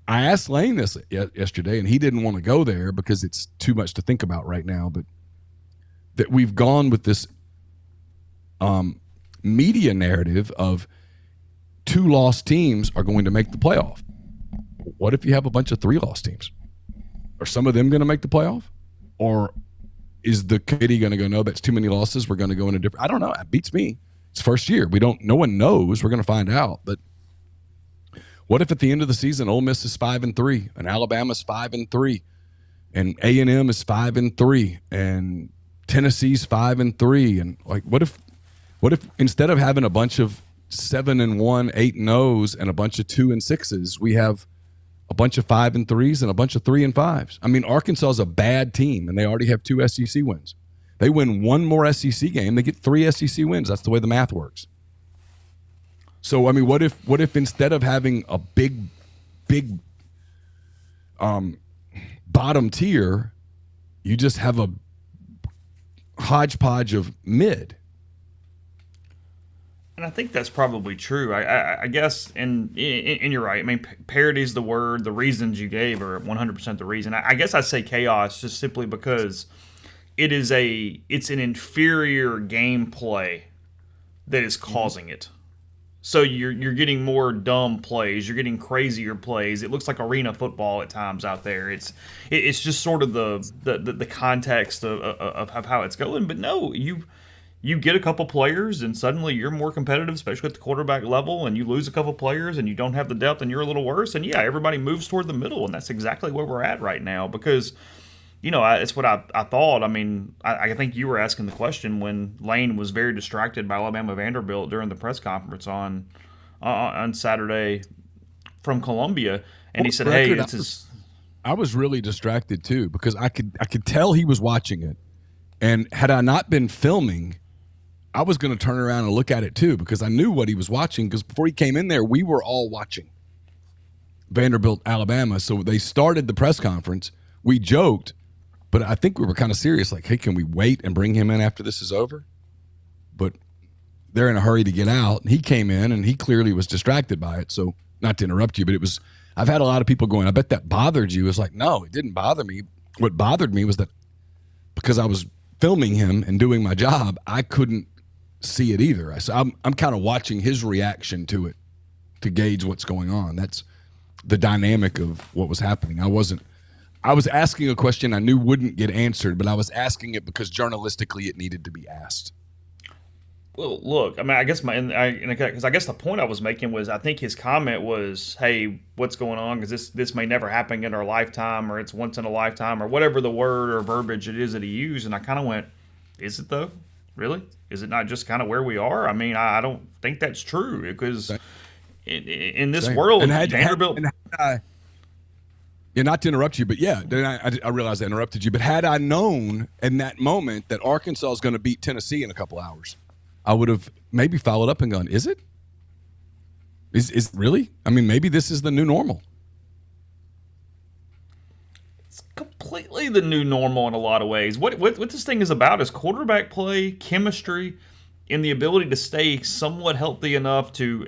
I asked Lane this yesterday, and he didn't want to go there because it's too much to think about right now. But that we've gone with this media narrative of 2 lost teams are going to make the playoff. What if you have a bunch of 3 lost teams? Are some of them going to make the playoff? Or is the committee going to go, no, that's too many losses, we're going to go in a different – I don't know. It beats me. It's first year. No one knows. We're going to find out. But what if at the end of the season, Ole Miss is 5-3, and Alabama's 5-3, and A&M is 5-3, and Tennessee's 5-3, and like what if instead of having a bunch of 7-1, 8-0s, and a bunch of 2 and 6s. We have a bunch of 5 and 3s and a bunch of 3 and 5s. I mean, Arkansas is a bad team, and they already have 2 SEC wins. They win one more SEC game, they get 3 SEC wins. That's the way the math works. So, I mean, what if instead of having a big bottom tier, you just have a hodgepodge of mid? And I think that's probably true. I guess, and you're right. I mean, parity is the word. The reasons you gave are 100% the reason. I guess I say chaos just simply because it's an inferior gameplay that is causing it. So you're getting more dumb plays. You're getting crazier plays. It looks like arena football at times out there. It's just sort of the context of how it's going. But no, you get a couple players and suddenly you're more competitive, especially at the quarterback level, and you lose a couple players and you don't have the depth and you're a little worse. And yeah, everybody moves toward the middle, and that's exactly where we're at right now because, it's what I thought. I mean, I think you were asking the question when Lane was very distracted by Alabama Vanderbilt during the press conference on Saturday from Columbia, and he said, "Hey, this is." I was really distracted too because I could tell he was watching it, and had I not been filming, I was going to turn around and look at it too because I knew what he was watching. Because before he came in there, we were all watching Vanderbilt, Alabama. So they started the press conference. We joked. But I think we were kind of serious, like, hey, can we wait and bring him in after this is over? But they're in a hurry to get out. And he came in, and he clearly was distracted by it. So not to interrupt you, but I've had a lot of people going, I bet that bothered you. It's like, no, it didn't bother me. What bothered me was that because I was filming him and doing my job, I couldn't see it either. So I'm kind of watching his reaction to it to gauge what's going on. That's the dynamic of what was happening. I was asking a question I knew wouldn't get answered, but I was asking it because journalistically it needed to be asked. Well, look, I mean, I guess because I guess the point I was making was I think his comment was, "Hey, what's going on? Because this may never happen in our lifetime, or it's once in a lifetime, or whatever the word or verbiage it is that he used." And I kind of went, "Is it though? Really? Is it not just kind of where we are? I mean, I don't think that's true because in this world, Vanderbilt." Yeah, not to interrupt you, but yeah, then I realized I interrupted you. But had I known in that moment that Arkansas is going to beat Tennessee in a couple hours, I would have maybe followed up and gone, is it? Is really? I mean, maybe this is the new normal. It's completely the new normal in a lot of ways. What this thing is about is quarterback play, chemistry, and the ability to stay somewhat healthy enough to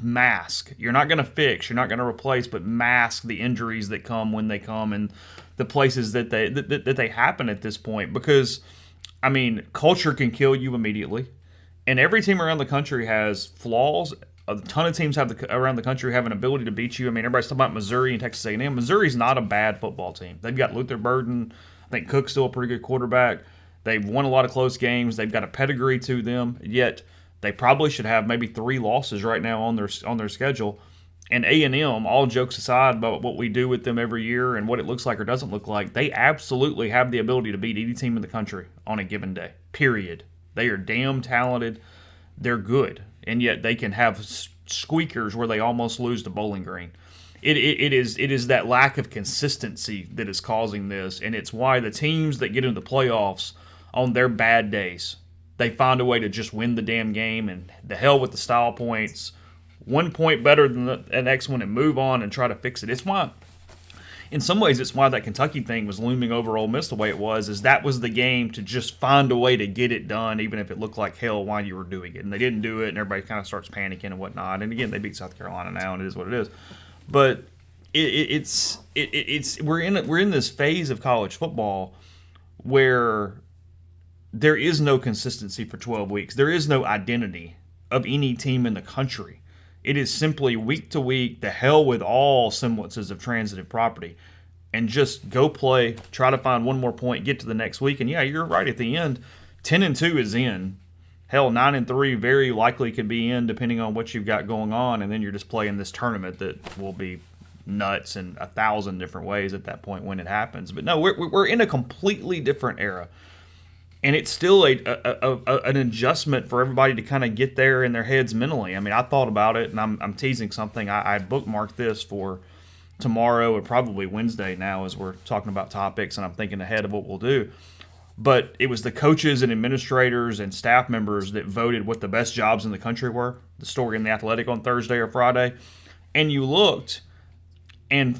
mask. You're not going to fix, you're not going to replace, but mask the injuries that come when they come and the places that they happen at this point. Because, I mean, culture can kill you immediately, and every team around the country has flaws. A ton of teams around the country have an ability to beat you. I mean, everybody's talking about Missouri and Texas A&M. Missouri's not a bad football team. They've got Luther Burden. I think Cook's still a pretty good quarterback. They've won a lot of close games. They've got a pedigree to them, yet they probably should have maybe 3 losses right now on their schedule. And A&M, all jokes aside about what we do with them every year and what it looks like or doesn't look like, they absolutely have the ability to beat any team in the country on a given day, period. They are damn talented. They're good. And yet they can have squeakers where they almost lose to Bowling Green. It is that lack of consistency that is causing this, and it's why the teams that get into the playoffs on their bad days, they find a way to just win the damn game, and the hell with the style points. 1 point better than the next one and move on and try to fix it. It's why, in some ways, it's why that Kentucky thing was looming over Ole Miss the way it was, is that was the game to just find a way to get it done, even if it looked like hell while you were doing it. And they didn't do it, and everybody kind of starts panicking and whatnot. And again, they beat South Carolina now, and it is what it is. But we're in this phase of college football where there is no consistency for 12 weeks. There is no identity of any team in the country. It is simply week to week, the hell with all semblances of transitive property, and just go play, try to find one more point, get to the next week. And yeah, you're right at the end, 10-2 is in. Hell, 9-3 very likely could be in depending on what you've got going on, and then you're just playing this tournament that will be nuts in 1,000 different ways at that point when it happens. But no, we're in a completely different era. and it's still an adjustment for everybody to kind of get there in their heads mentally. I mean, I thought about it, and I'm teasing something. I bookmarked this for tomorrow or probably Wednesday now as we're talking about topics, and I'm thinking ahead of what we'll do. But it was the coaches and administrators and staff members that voted what the best jobs in the country were. The story in The Athletic on Thursday or Friday. And you looked, and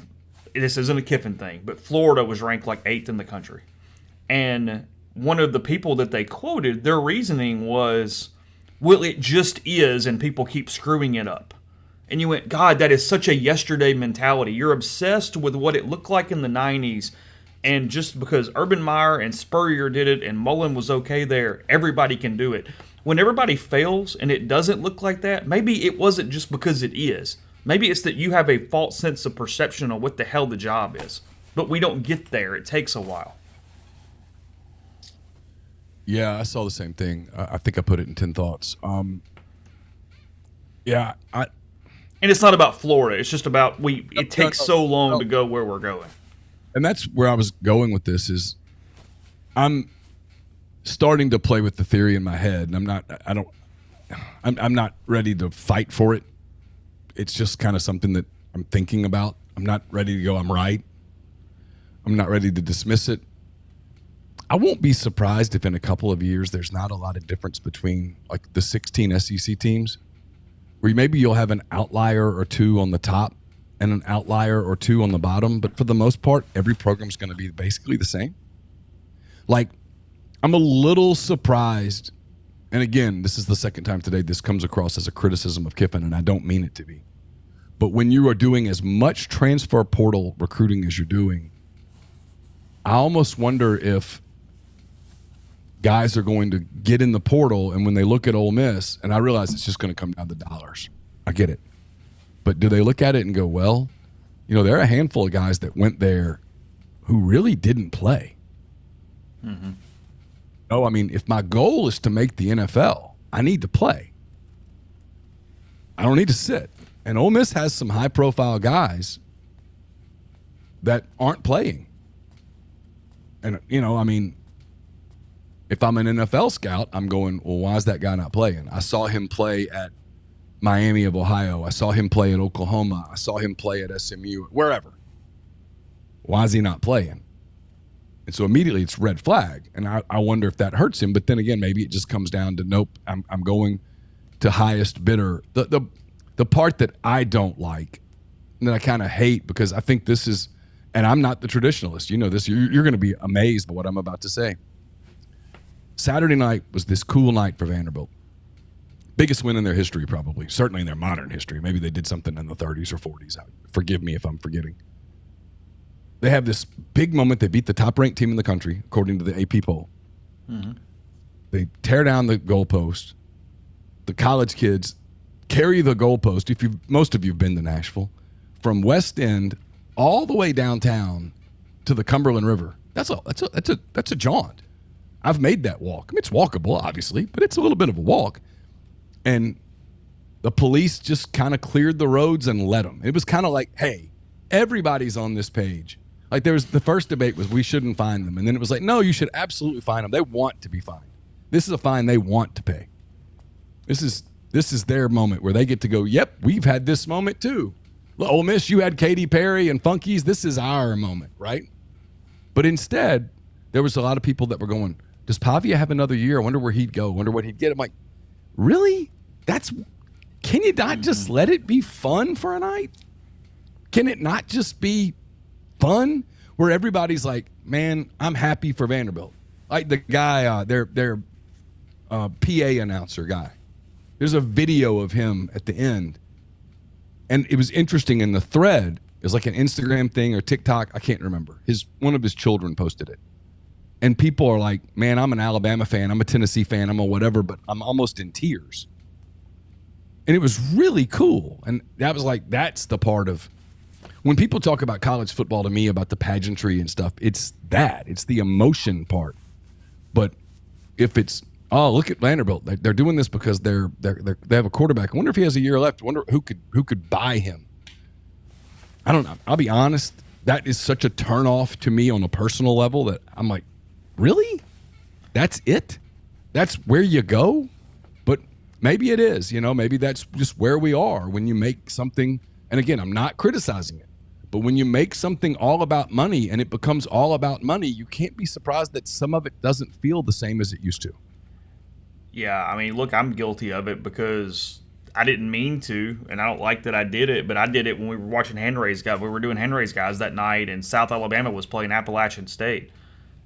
this isn't a Kiffin thing, but Florida was ranked like 8th in the country. And one of the people that they quoted, their reasoning was, well, it just is, and people keep screwing it up. And you went, God, that is such a yesterday mentality. You're obsessed with what it looked like in the 90s. And just because Urban Meyer and Spurrier did it and Mullen was okay there, everybody can do it. When everybody fails and it doesn't look like that, maybe it wasn't just because it is. Maybe it's that you have a false sense of perception of what the hell the job is. But we don't get there. It takes a while. Yeah, I saw the same thing. I think I put it in 10 thoughts. Yeah, and it's not about Florida. It's just about it takes so long to go where we're going. And that's where I was going with this is I'm starting to play with the theory in my head, and I'm not ready to fight for it. It's just kind of something that I'm thinking about. I'm not ready to go, I'm right. I'm not ready to dismiss it. I won't be surprised if in a couple of years there's not a lot of difference between like the 16 SEC teams, where maybe you'll have an outlier or two on the top and an outlier or two on the bottom, but for the most part, every program's going to be basically the same. Like, I'm a little surprised, and again, this is the second time today this comes across as a criticism of Kiffin, and I don't mean it to be. But when you are doing as much transfer portal recruiting as you're doing, I almost wonder if guys are going to get in the portal, and when they look at Ole Miss, and I realize it's just going to come down to dollars. I get it. But do they look at it and go, well, there are a handful of guys that went there who really didn't play. Mm-hmm. No, I mean, if my goal is to make the NFL, I need to play. I don't need to sit. And Ole Miss has some high-profile guys that aren't playing. And, I mean, if I'm an NFL scout, I'm going, well, why is that guy not playing? I saw him play at Miami of Ohio. I saw him play at Oklahoma. I saw him play at SMU, wherever. Why is he not playing? And so immediately it's red flag. And I wonder if that hurts him. But then again, maybe it just comes down to, nope, I'm going to highest bidder. The part that I don't like, and that I kind of hate, because I think this is, and I'm not the traditionalist. You know this. You're going to be amazed by what I'm about to say. Saturday night was this cool night for Vanderbilt. Biggest win in their history, probably. Certainly in their modern history. Maybe they did something in the 30s or 40s. Forgive me if I'm forgetting. They have this big moment. They beat the top-ranked team in the country, according to the AP poll. Mm-hmm. They tear down the goalpost. The college kids carry the goalpost. Most of you have been to Nashville, from West End all the way downtown to the Cumberland River. That's a jaunt. I've made that walk. I mean, it's walkable, obviously, but it's a little bit of a walk. And the police just kind of cleared the roads and let them. It was kind of like, hey, everybody's on this page. Like, the first debate was we shouldn't fine them. And then it was like, no, you should absolutely fine them. They want to be fined. This is a fine they want to pay. This is their moment where they get to go, yep, we've had this moment too. Ole Miss, you had Katy Perry and Funkies. This is our moment, right? But instead, there was a lot of people that were going, does Pavia have another year? I wonder where he'd go. I wonder what he'd get. I'm like, really? Can you not just let it be fun for a night? Can it not just be fun where everybody's like, man, I'm happy for Vanderbilt? Like the guy, their PA announcer guy. There's a video of him at the end. And it was interesting in the thread. It was like an Instagram thing or TikTok. I can't remember. One of his children posted it. And people are like, man, I'm an Alabama fan. I'm a Tennessee fan. I'm a whatever, but I'm almost in tears. And it was really cool. And that was like, that's the part of, when people talk about college football to me, about the pageantry and stuff, it's that. It's the emotion part. But if it's, oh, look at Vanderbilt. They're doing this because they have a quarterback. I wonder if he has a year left. I wonder who could buy him. I don't know. I'll be honest. That is such a turnoff to me on a personal level that I'm like, really? that's it. That's where you go. But maybe it is, maybe that's just where we are when you make something. And again, I'm not criticizing it, but when you make something all about money and it becomes all about money, you can't be surprised that some of it doesn't feel the same as it used to. Yeah, I mean, look, I'm guilty of it because I didn't mean to, and I don't like that I did it, but I did it when we were watching hand raise guys. We were doing hand raise guys that night, and South Alabama was playing Appalachian State.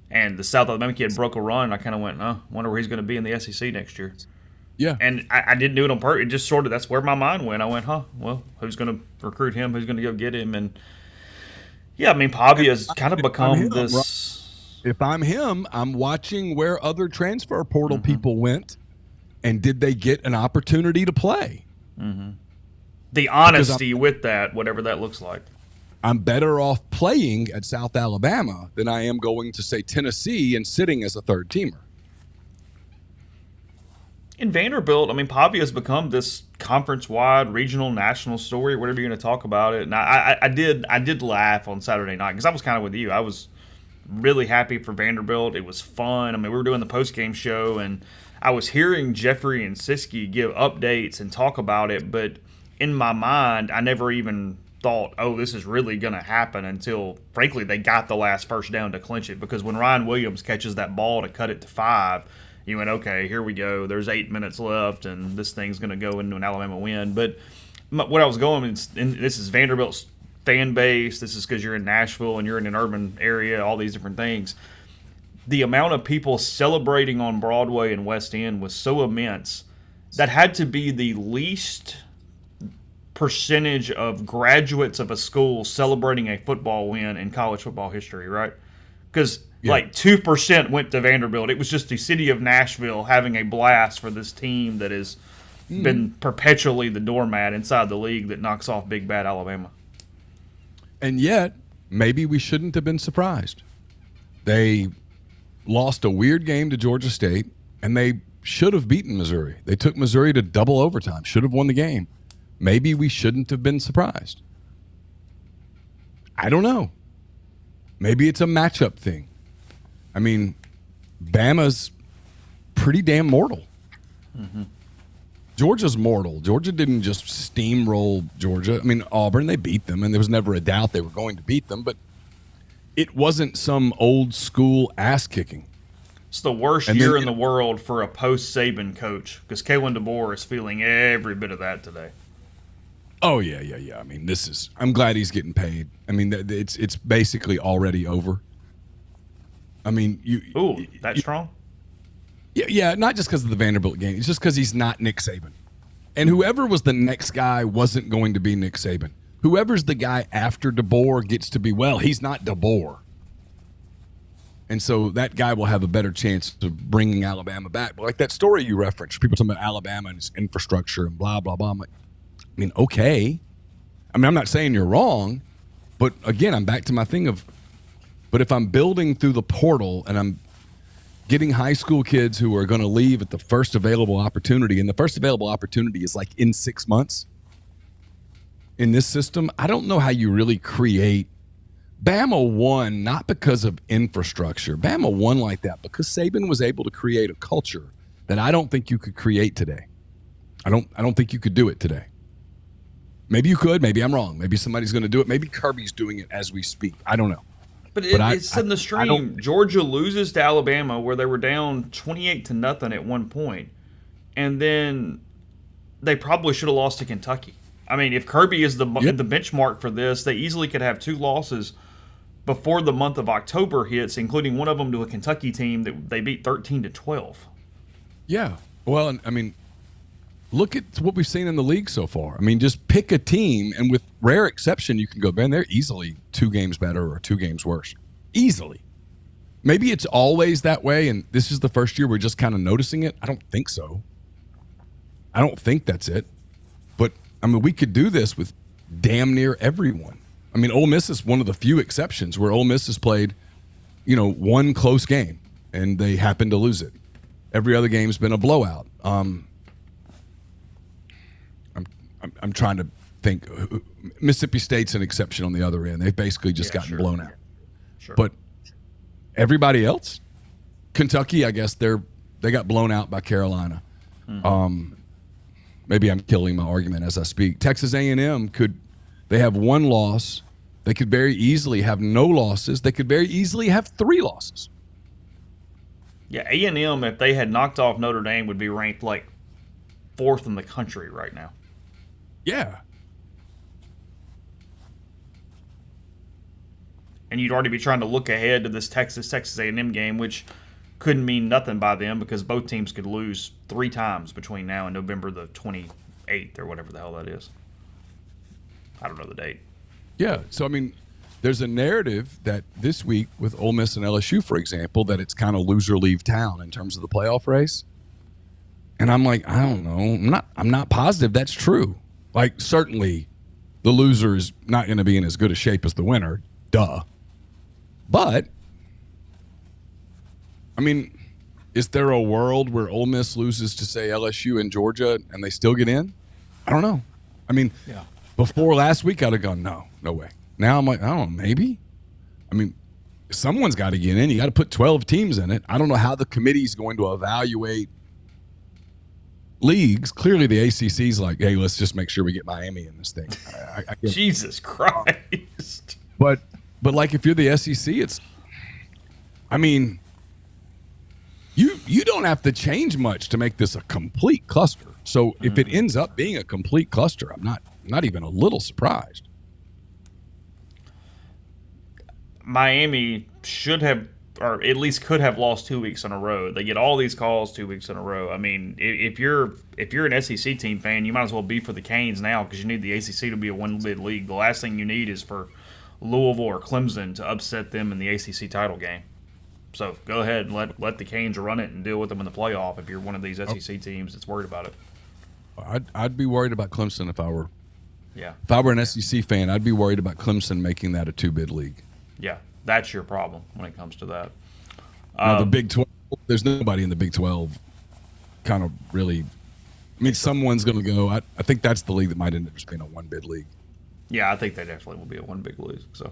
And the South Alabama kid broke a run. I kind of went, wonder where he's going to be in the SEC next year. Yeah. And I didn't do it on purpose. It just sort of, that's where my mind went. I went, well, who's going to recruit him? Who's going to go get him? And yeah, I mean, Pavia has kind of become this. If I'm him, I'm watching where other transfer portal people went, and did they get an opportunity to play? Mm-hmm. The honesty with that, whatever that looks like. I'm better off playing at South Alabama than I am going to, say, Tennessee and sitting as a third teamer. In Vanderbilt, I mean, Pavia has become this conference-wide, regional, national story, whatever you're going to talk about it. And I did laugh on Saturday night because I was kind of with you. I was really happy for Vanderbilt. It was fun. I mean, we were doing the post-game show, and I was hearing Jeffrey and Siskey give updates and talk about it, but in my mind, I never even thought, this is really going to happen until, frankly, they got the last first down to clinch it. Because when Ryan Williams catches that ball to cut it to 5, you went, okay, here we go. There's 8 minutes left, and this thing's going to go into an Alabama win. But what I was going, and this is Vanderbilt's fan base. This is because you're in Nashville and you're in an urban area, all these different things. The amount of people celebrating on Broadway and West End was so immense. That had to be the least percentage of graduates of a school celebrating a football win in college football history, right? Because like 2% went to Vanderbilt. It was just the city of Nashville having a blast for this team that has been perpetually the doormat inside the league that knocks off big bad Alabama. And yet, maybe we shouldn't have been surprised. They lost a weird game to Georgia State, and they should have beaten Missouri. They took Missouri to double overtime, should have won the game. Maybe we shouldn't have been surprised. I don't know. Maybe it's a matchup thing. I mean, Bama's pretty damn mortal. Mm-hmm. Georgia's mortal. Georgia didn't just steamroll Georgia. I mean, Auburn, they beat them, and there was never a doubt they were going to beat them, but it wasn't some old school ass kicking. It's the worst year in the world for a post-Saban coach because Kalen DeBoer is feeling every bit of that today. Oh, yeah. I mean, I'm glad he's getting paid. I mean, it's basically already over. I mean, strong? Yeah, not just because of the Vanderbilt game. It's just because he's not Nick Saban. And whoever was the next guy wasn't going to be Nick Saban. Whoever's the guy after DeBoer gets to be, he's not DeBoer. And so that guy will have a better chance of bringing Alabama back. But like that story you referenced, people talking about Alabama and its infrastructure and blah, blah, blah. I'm like, okay. I mean, I'm not saying you're wrong, but again, I'm back to my thing of, but if I'm building through the portal and I'm getting high school kids who are going to leave at the first available opportunity, and the first available opportunity is like in 6 months in this system, I don't know how you really create. Bama won not because of infrastructure. Bama won like that because Saban was able to create a culture that I don't think you could create today. I don't think you could do it today. Maybe you could. Maybe I'm wrong. Maybe somebody's going to do it. Maybe Kirby's doing it as we speak. I don't know. But it's in the stream. Georgia loses to Alabama where they were down 28-0 at one point, and then they probably should have lost to Kentucky. I mean, if Kirby is the benchmark for this, they easily could have 2 losses before the month of October hits, including one of them to a Kentucky team that they beat 13-12. Yeah. Well, I mean, look at what we've seen in the league so far. I mean, just pick a team, and with rare exception, you can go, man, they're easily 2 games better or 2 games worse. Easily. Maybe it's always that way, and this is the first year we're just kind of noticing it. I don't think so. I don't think that's it. But, I mean, we could do this with damn near everyone. I mean, Ole Miss is one of the few exceptions where Ole Miss has played, one close game, and they happen to lose it. Every other game's been a blowout. I'm trying to think. Mississippi State's an exception on the other end. They've basically just gotten blown out. Sure. But everybody else, Kentucky, I guess they got blown out by Carolina. Maybe I'm killing my argument as I speak. Texas A&M they have one loss. They could very easily have no losses. They could very easily have 3 losses. Yeah, A&M, if they had knocked off Notre Dame, would be ranked like 4th in the country right now. Yeah. And you'd already be trying to look ahead to this Texas A&M game, which couldn't mean nothing by them because both teams could lose 3 times between now and November the 28th or whatever the hell that is. I don't know the date. Yeah, so I mean, there's a narrative that this week with Ole Miss and LSU, for example, that it's kind of loser leave town in terms of the playoff race. And I'm like, I don't know. I'm not positive that's true. Like, certainly the loser is not going to be in as good a shape as the winner. Duh. But, I mean, is there a world where Ole Miss loses to, say, LSU and Georgia and they still get in? I don't know. I mean, before last week, I'd have gone, no way. Now I'm like, I don't know, maybe. I mean, someone's got to get in. You got to put 12 teams in it. I don't know how the committee's going to evaluate leagues. Clearly, the ACC's like, hey, let's just make sure we get Miami in this thing. Jesus Christ. But like, if you're the SEC, I mean, you don't have to change much to make this a complete cluster. So if it ends up being a complete cluster, I'm not even a little surprised. Miami should have, or at least could have, lost 2 weeks in a row. They get all these calls 2 weeks in a row. I mean, if you're an SEC team fan, you might as well be for the Canes now because you need the ACC to be a one-bid league. The last thing you need is for Louisville or Clemson to upset them in the ACC title game. So go ahead and let the Canes run it and deal with them in the playoff if you're one of these SEC teams that's worried about it. I'd be worried about Clemson if I were an SEC fan. I'd be worried about Clemson making that a 2-bid league. Yeah, that's your problem when it comes to that. Now, the Big 12, there's nobody in the Big 12 kind of really. I mean, someone's going to go. I think that's the league that might end up just being a 1-bid league. Yeah, I think they definitely will be a 1 big league. So,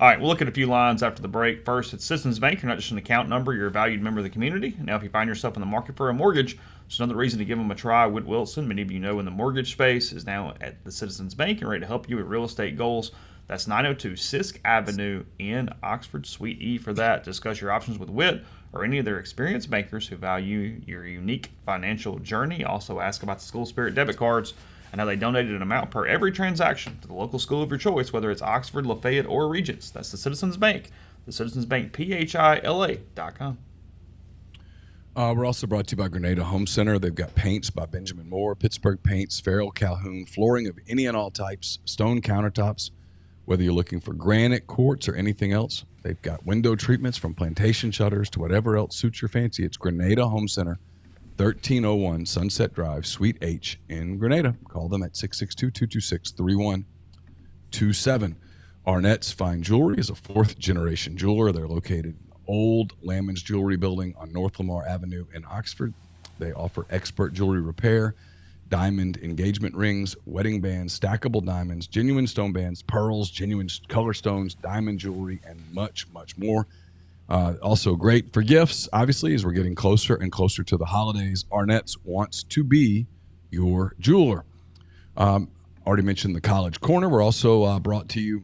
all right, we'll look at a few lines after the break. First, at Citizens Bank, you're not just an account number, you're a valued member of the community. Now, if you find yourself in the market for a mortgage, it's another reason to give them a try. Whit Wilson, many of you know in the mortgage space, is now at the Citizens Bank and ready to help you with real estate goals. That's 902 Sisk Avenue in Oxford, Suite E for that. Discuss your options with Whit or any of their experienced bankers who value your unique financial journey. Also ask about the School Spirit debit cards and how they donated an amount per every transaction to the local school of your choice, whether it's Oxford, Lafayette, or Regents. That's the Citizens Bank. The Citizens Bank, PHILA.com. We're also brought to you by Grenada Home Center. They've got paints by Benjamin Moore, Pittsburgh Paints, Farrell Calhoun, flooring of any and all types, stone countertops, whether you're looking for granite, quartz, or anything else. They've got window treatments from plantation shutters to whatever else suits your fancy. It's Grenada Home Center, 1301 Sunset Drive, Suite H in Grenada. Call them at 662-226-3127. Arnett's Fine Jewelry is a 4th-generation jeweler. They're located in Old Lamons Jewelry Building on North Lamar Avenue in Oxford. They offer expert jewelry repair, diamond engagement rings, wedding bands, stackable diamonds, genuine stone bands, pearls, genuine color stones, diamond jewelry, and much, much more. Also great for gifts, obviously, as we're getting closer and closer to the holidays. Arnett's wants to be your jeweler. Already mentioned the College Corner. We're also brought to you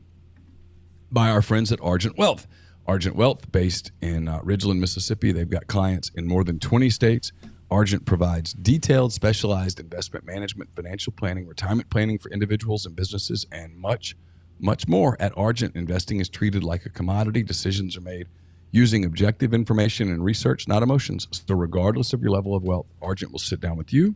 by our friends at Argent Wealth. Argent Wealth, based in Ridgeland, Mississippi. They've got clients in more than 20 states. Argent provides detailed, specialized investment management, financial planning, retirement planning for individuals and businesses, and much, much more. At Argent, investing is treated like a commodity. Decisions are made using objective information and research, not emotions. So regardless of your level of wealth, Argent will sit down with you,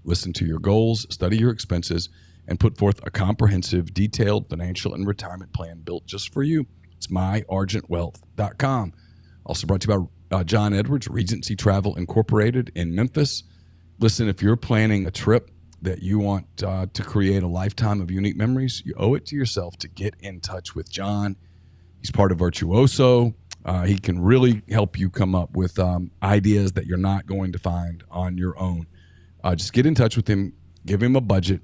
listen to your goals, study your expenses, and put forth a comprehensive, detailed financial and retirement plan built just for you. It's myargentwealth.com. Also brought to you by John Edwards, Regency Travel Incorporated in Memphis. Listen, if you're planning a trip that you want to create a lifetime of unique memories, you owe it to yourself to get in touch with John. He's part of Virtuoso. He can really help you come up with ideas that you're not going to find on your own. Just get in touch with him, give him a budget,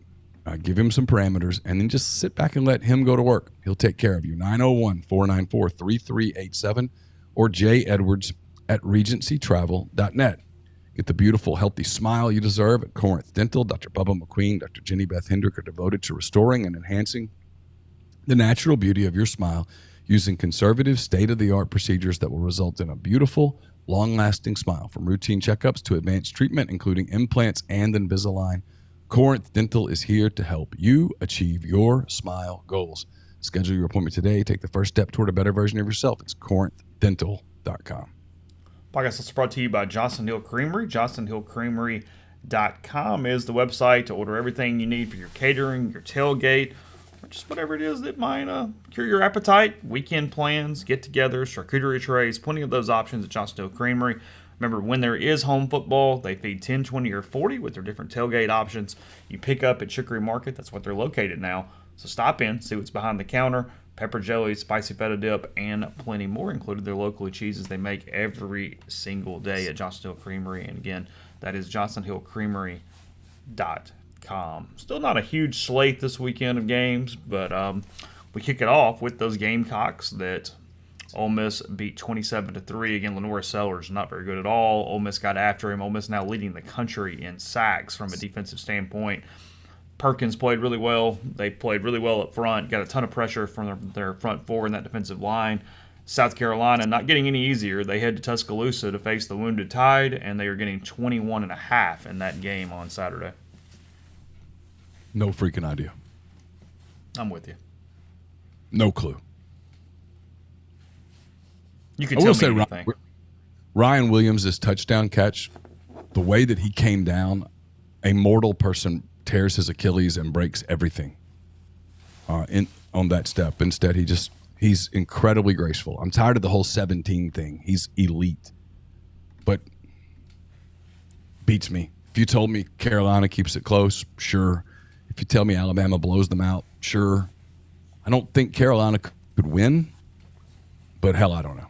give him some parameters, and then just sit back and let him go to work. He'll take care of you. 901-494-3387 or J. Edwards at regencytravel.net. Get the beautiful, healthy smile you deserve at Corinth Dental. Dr. Bubba McQueen, Dr. Jenny Beth Hendrick are devoted to restoring and enhancing the natural beauty of your smile using conservative, state-of-the-art procedures that will result in a beautiful, long-lasting smile. From routine checkups to advanced treatment, including implants and Invisalign, Corinth Dental is here to help you achieve your smile goals. Schedule your appointment today. Take the first step toward a better version of yourself. It's corinthdental.com. Podcast is brought to you by Johnson Hill Creamery. JohnsonHillCreamery.com is the website to order everything you need for your catering, your tailgate, or just whatever it is that might cure your appetite. Weekend plans, get-togethers, charcuterie trays, plenty of those options at Johnson Hill Creamery. Remember, when there is home football, they feed 10, 20, or 40 with their different tailgate options. You pick up at Chicory Market. That's what they're located now. So stop in, see what's behind the counter. Pepper jelly, spicy feta dip, and plenty more, including their locally cheeses they make every single day at Johnson Hill Creamery. And again, that is johnsonhillcreamery.com. Still not a huge slate this weekend of games, but we kick it off with those Gamecocks that Ole Miss beat 27-3. Again, Lenora Sellers not very good at all. Ole Miss got after him. Ole Miss now leading the country in sacks from a defensive standpoint. Perkins played really well. They played really well up front. Got a ton of pressure from their front four in that defensive line. South Carolina not getting any easier. They head to Tuscaloosa to face the Wounded Tide, and they are getting 21.5 in that game on Saturday. No freaking idea. I'm with you. No clue. You can tell me anything. Ryan Williams' touchdown catch, the way that he came down, a mortal person tears his Achilles and breaks everything on that step. Instead, he's incredibly graceful. I'm tired of the whole 17 thing. He's elite, but beats me. If you told me Carolina keeps it close, sure. If you tell me Alabama blows them out, sure. I don't think Carolina could win, but hell, I don't know.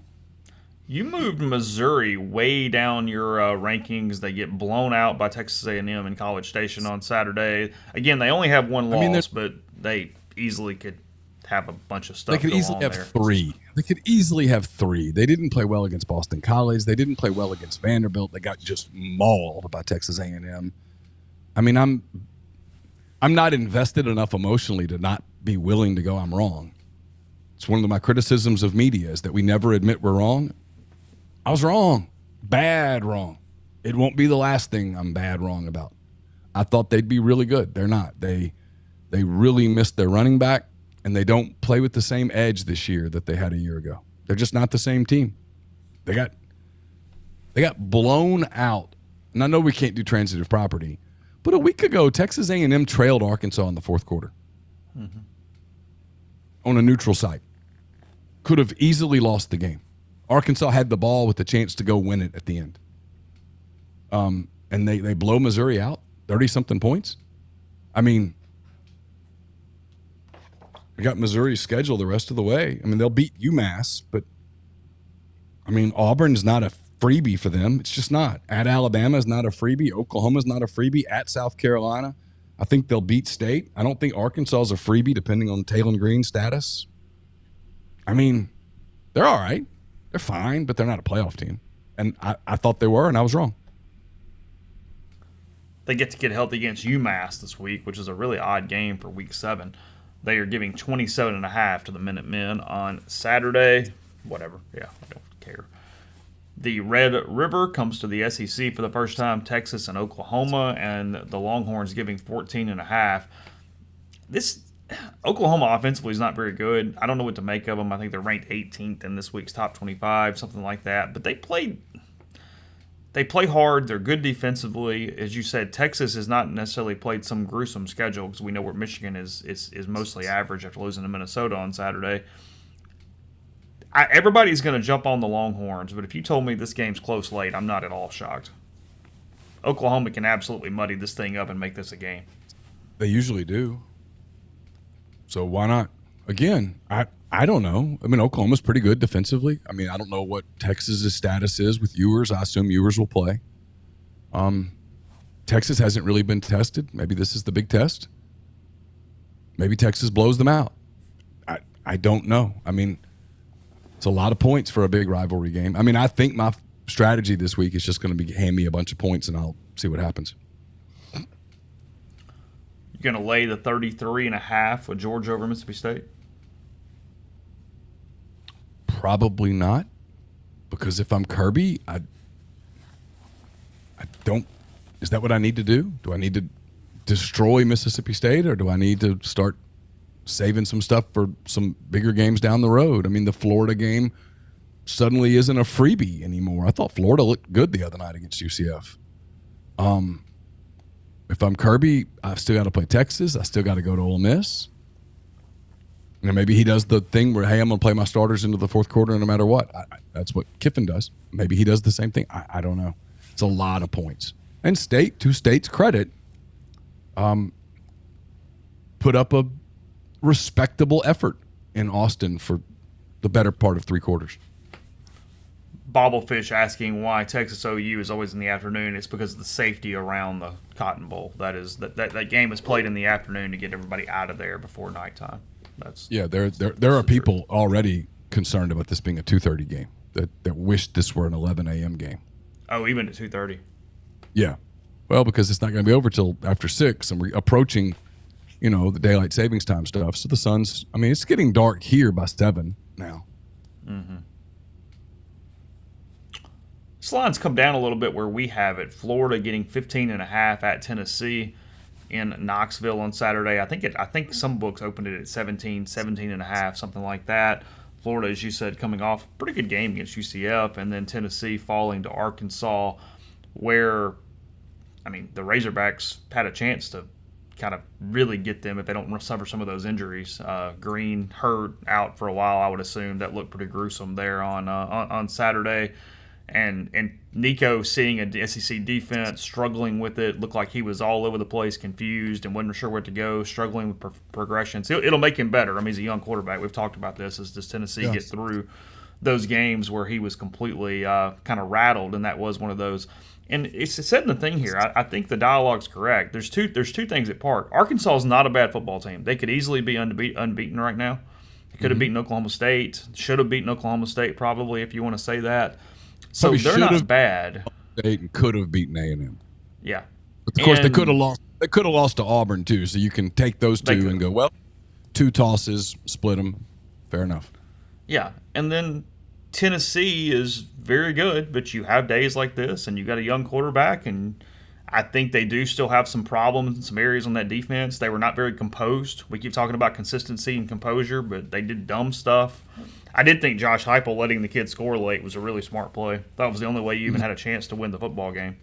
You moved Missouri way down your rankings. They get blown out by Texas A&M in College Station on Saturday. Again, they only have one loss, but they easily could have a bunch of stuff. They could easily have three. They could easily have three. They didn't play well against Boston College. They didn't play well against Vanderbilt. They got just mauled by Texas A&M. I mean, I'm not invested enough emotionally to not be willing to go, I'm wrong. It's one of my criticisms of media is that we never admit we're wrong. I was wrong. Bad wrong. It won't be the last thing I'm bad wrong about. I thought they'd be really good. They're not. They really missed their running back, and they don't play with the same edge this year that they had a year ago. They're just not the same team. They got blown out. And I know we can't do transitive property, but a week ago, Texas A&M trailed Arkansas in the fourth quarter on a neutral site. Could have easily lost the game. Arkansas had the ball with the chance to go win it at the end. And they blow Missouri out, 30-something points. I mean, they got Missouri's schedule the rest of the way. I mean, they'll beat UMass, but, I mean, Auburn's not a freebie for them. It's just not. At Alabama is not a freebie. Oklahoma's not a freebie. At South Carolina, I think they'll beat State. I don't think Arkansas is a freebie depending on Taylor Green's status. I mean, they're all right. They're fine, but they're not a playoff team. And I thought they were, and I was wrong. They get to get healthy against UMass this week, which is a really odd game for Week 7. They are giving 27.5 to the Minutemen on Saturday. Whatever. Yeah, I don't care. The Red River comes to the SEC for the first time, Texas and Oklahoma, and the Longhorns giving 14.5. This Oklahoma offensively is not very good. I don't know what to make of them. I think they're ranked 18th in this week's top 25, something like that. But they play hard. They're good defensively. As you said, Texas has not necessarily played some gruesome schedule because we know where Michigan is mostly average after losing to Minnesota on Saturday. Everybody's going to jump on the Longhorns, but if you told me this game's close late, I'm not at all shocked. Oklahoma can absolutely muddy this thing up and make this a game. They usually do. So why not? Again, I don't know. I mean, Oklahoma's pretty good defensively. I mean, I don't know what Texas's status is with Ewers. I assume Ewers will play. Texas hasn't really been tested. Maybe this is the big test. Maybe Texas blows them out. I don't know. I mean, it's a lot of points for a big rivalry game. I mean, I think my strategy this week is just going to be hand me a bunch of points and I'll see what happens. You're going to lay the 33.5 with Georgia over Mississippi State? Probably not, because if I'm Kirby, I don't. Is that what I need to do? Do I need to destroy Mississippi State, or do I need to start saving some stuff for some bigger games down the road? I mean, the Florida game suddenly isn't a freebie anymore. I thought Florida looked good the other night against UCF. If I'm Kirby, I've still got to play Texas. I still got to go to Ole Miss. And maybe he does the thing where, hey, I'm going to play my starters into the fourth quarter no matter what. That's what Kiffin does. Maybe he does the same thing. I don't know. It's a lot of points. And to State's credit, put up a respectable effort in Austin for the better part of 3 quarters. Bobblefish asking why Texas OU is always in the afternoon. It's because of the safety around the Cotton Bowl. That game is played in the afternoon to get everybody out of there before nighttime. There are people already concerned about this being a 2:30 game that wish this were an 11 a.m. game. Oh, even at 2:30. Yeah, well, because it's not going to be over till after 6, and we're approaching, the daylight savings time stuff. So the sun's, it's getting dark here by 7 now. Mm-hmm. This line's come down a little bit where we have it. Florida getting 15.5 at Tennessee in Knoxville on Saturday. I think some books opened it at 17.5, something like that. Florida, as you said, coming off a pretty good game against UCF, and then Tennessee falling to Arkansas, where, the Razorbacks had a chance to kind of really get them if they don't suffer some of those injuries. Green hurt out for a while, I would assume. That looked pretty gruesome there on Saturday. And Nico seeing a SEC defense, struggling with it, looked like he was all over the place, confused, and wasn't sure where to go, struggling with progressions. It'll make him better. He's a young quarterback. We've talked about this. Does Tennessee get through those games where he was completely kind of rattled, and that was one of those. And it's said in the thing here, I think the dialogue's correct. There's two things at part. Arkansas is not a bad football team. They could easily be unbeaten right now. They could have beaten Oklahoma State. Should have beaten Oklahoma State probably, if you want to say that. So Probably they're not bad. They could have beaten A&M. Yeah. But of course, they could have lost. They could have lost to Auburn too. So you can take those two and go, well, 2 tosses, split them. Fair enough. Yeah, and then Tennessee is very good, but you have days like this, and you got a young quarterback, and I think they do still have some problems in some areas on that defense. They were not very composed. We keep talking about consistency and composure, but they did dumb stuff. I did think Josh Heupel letting the kid score late was a really smart play. That was the only way you even had a chance to win the football game.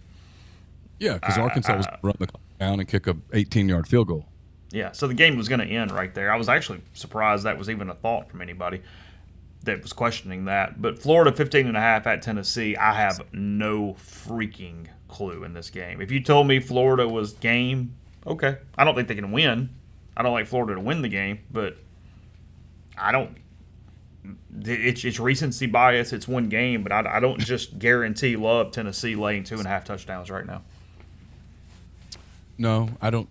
Yeah, because Arkansas was going to run the clock down and kick a 18-yard field goal. Yeah, so the game was going to end right there. I was actually surprised that was even a thought from anybody that was questioning that. But Florida 15.5 at Tennessee, I have no freaking clue in this game. If you told me Florida was game, okay. I don't think they can win. I don't like Florida to win the game, but I don't. It's recency bias. It's one game, but I don't just guarantee love Tennessee laying 2.5 touchdowns right now. No, I don't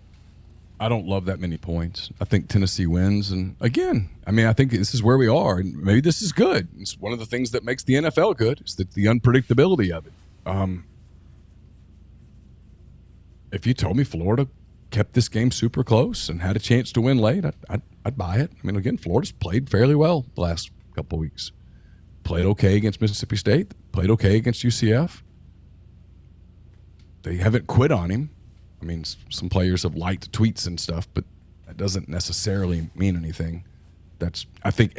love that many points. I think Tennessee wins, and again, I think this is where we are, and maybe this is good. It's one of the things that makes the NFL good. It's the unpredictability of it. If you told me Florida kept this game super close and had a chance to win late, I'd buy it. Again, Florida's played fairly well the last couple weeks. Played okay against Mississippi State. Played okay against UCF. They haven't quit on him. Some players have liked tweets and stuff, but that doesn't necessarily mean anything. I think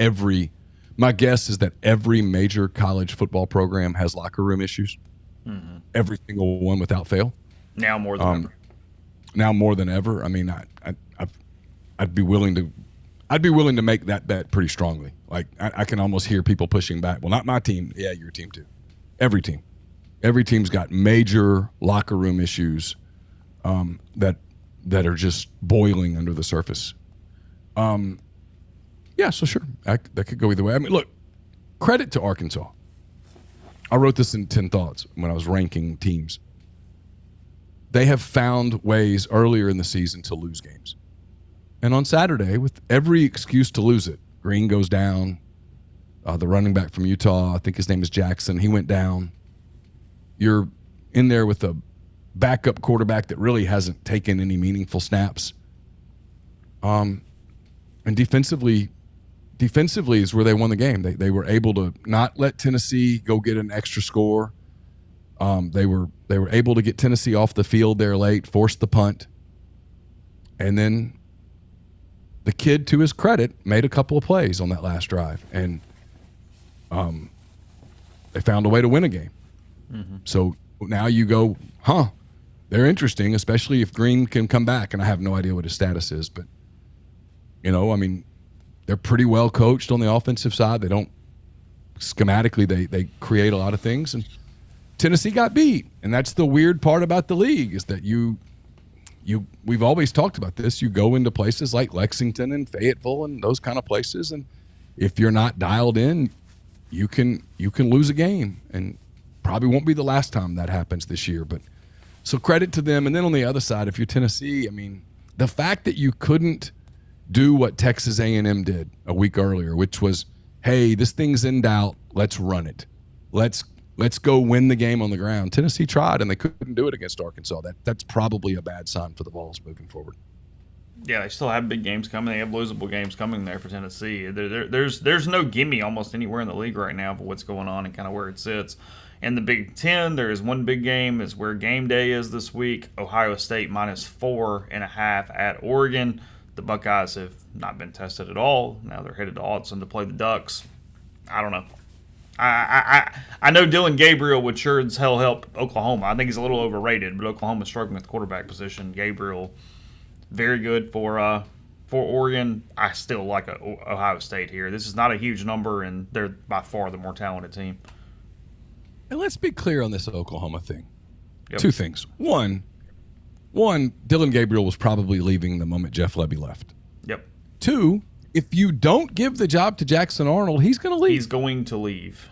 my guess is that every major college football program has locker room issues. Mm-hmm. Every single one without fail. Now more than ever. Now more than ever. I'd be willing to make that bet pretty strongly. Like I can almost hear people pushing back. Well, not my team. Yeah, your team too. Every team's got major locker room issues that are just boiling under the surface. Yeah, so sure, that could go either way. Look, credit to Arkansas. I wrote this in 10 Thoughts when I was ranking teams. They have found ways earlier in the season to lose games. And on Saturday, with every excuse to lose it, Green goes down. The running back from Utah, I think his name is Jackson, he went down. you're in there with a backup quarterback that really hasn't taken any meaningful snaps. And defensively is where they won the game. They were able to not let Tennessee go get an extra score. They were able to get Tennessee off the field there late, force the punt, and then the kid, to his credit, made a couple of plays on that last drive, and they found a way to win a game. Mm-hmm. So now you go, they're interesting, especially if Green can come back, and I have no idea what his status is, but they're pretty well coached on the offensive side. They don't schematically they create a lot of things, and Tennessee got beat. And that's the weird part about the league, is that we've always talked about this. You go into places like Lexington and Fayetteville and those kind of places, and if you're not dialed in, you can lose a game, and probably won't be the last time that happens this year. But so credit to them. And then on the other side, if you're Tennessee, the fact that you couldn't do what Texas A&M did a week earlier, which was, hey, this thing's in doubt, let's run it. Let's go win the game on the ground. Tennessee tried, and they couldn't do it against Arkansas. That's probably a bad sign for the Vols moving forward. Yeah, they still have big games coming. They have losable games coming there for Tennessee. There's no gimme almost anywhere in the league right now for what's going on and kind of where it sits. In the Big Ten, there is one big game. Is where game day is this week. Ohio State -4.5 at Oregon. The Buckeyes have not been tested at all. Now they're headed to Autzen to play the Ducks. I don't know. I know Dylan Gabriel would sure as hell help Oklahoma. I think he's a little overrated, but Oklahoma's struggling with the quarterback position. Gabriel, very good for Oregon. I still like Ohio State here. This is not a huge number, and they're by far the more talented team. And let's be clear on this Oklahoma thing. Yep. Two things. One, Dylan Gabriel was probably leaving the moment Jeff Lebby left. Yep. Two, if you don't give the job to Jackson Arnold, he's going to leave. He's going to leave.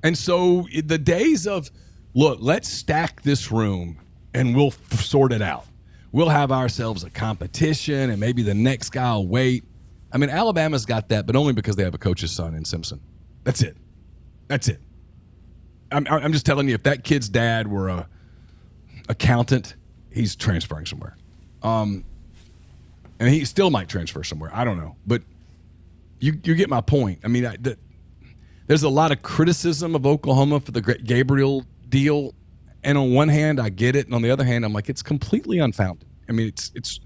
And so the days of, look, let's stack this room and we'll sort it out. We'll have ourselves a competition and maybe the next guy will wait. Alabama's got that, but only because they have a coach's son in Simpson. That's it. I'm just telling you, if that kid's dad were a accountant, he's transferring somewhere. And he still might transfer somewhere. I don't know. But you get my point. There's a lot of criticism of Oklahoma for the Gabriel deal. And on one hand, I get it. And on the other hand, I'm like, it's completely unfounded. It's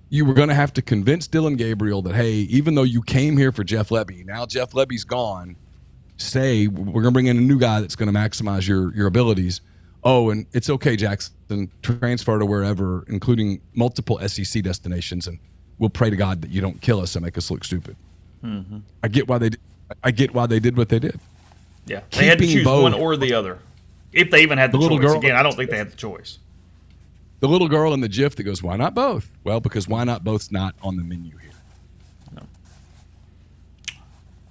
you were going to have to convince Dylan Gabriel that, hey, even though you came here for Jeff Lebby, now Jeff Lebby's gone, we're going to bring in a new guy that's going to maximize your abilities. Oh, and it's okay, Jackson, transfer to wherever, including multiple SEC destinations, and we'll pray to God that you don't kill us and make us look stupid. Mm-hmm. I get why they did what they did. Yeah, they had to choose one or the other. If they even had the choice. Girl, again, I don't think they had the choice. The little girl in the GIF that goes, why not both? Well, because why not both's not on the menu here. No.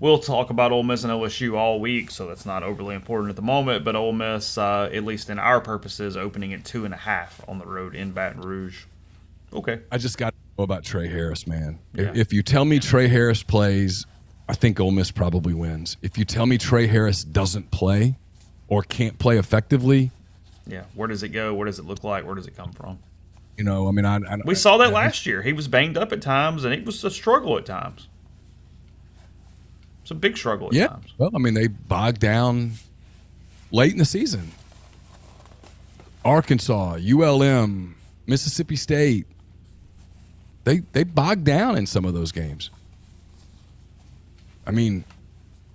We'll talk about Ole Miss and LSU all week, so that's not overly important at the moment. But Ole Miss, at least in our purposes, opening at 2.5 on the road in Baton Rouge. Okay. I just got to know about Trey Harris, man. Yeah. If you tell me Trey Harris plays, I think Ole Miss probably wins. If you tell me Trey Harris doesn't play or can't play effectively, yeah, where does it go? Where does it look like? Where does it come from? We saw that last year. He was banged up at times, and it was a struggle at times. It's a big struggle at times. Well, they bogged down late in the season. Arkansas, ULM, Mississippi State, they bogged down in some of those games. The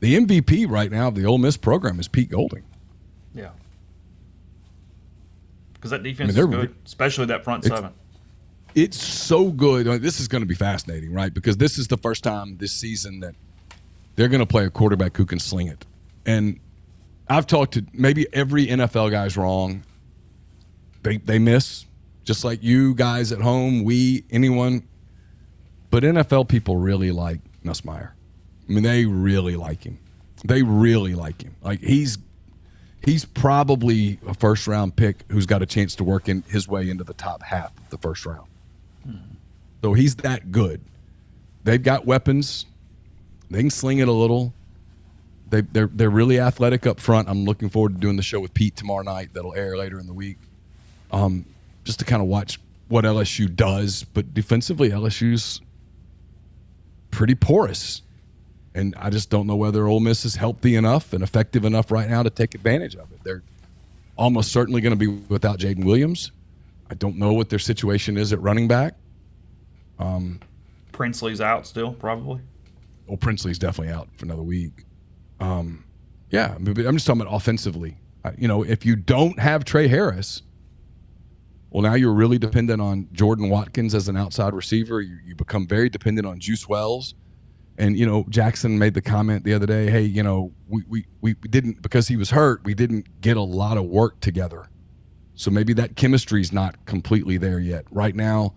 MVP right now of the Ole Miss program is Pete Golding. Yeah. Because that defense is good, especially that front seven. It's so good. This is going to be fascinating, right? Because this is the first time this season that they're going to play a quarterback who can sling it. And I've talked to maybe every NFL guy's wrong. They miss, just like you guys at home, anyone. But NFL people really like Nussmeier. They really like him. Like he's probably a first-round pick who's got a chance to work in his way into the top half of the first round. Mm-hmm. So he's that good. They've got weapons. They can sling it a little. They're really athletic up front. I'm looking forward to doing the show with Pete tomorrow night. That'll air later in the week. Just to kind of watch what LSU does, but defensively, LSU's pretty porous. And I just don't know whether Ole Miss is healthy enough and effective enough right now to take advantage of it. They're almost certainly going to be without Jaden Williams. I don't know what their situation is at running back. Princely's out still, probably. Well, Princely's definitely out for another week. Yeah, I mean, I'm just talking about offensively. If you don't have Trey Harris, well, now you're really dependent on Jordan Watkins as an outside receiver. You become very dependent on Juice Wells. And, Jackson made the comment the other day, hey, we didn't, because he was hurt, we didn't get a lot of work together. So maybe that chemistry's not completely there yet. Right now,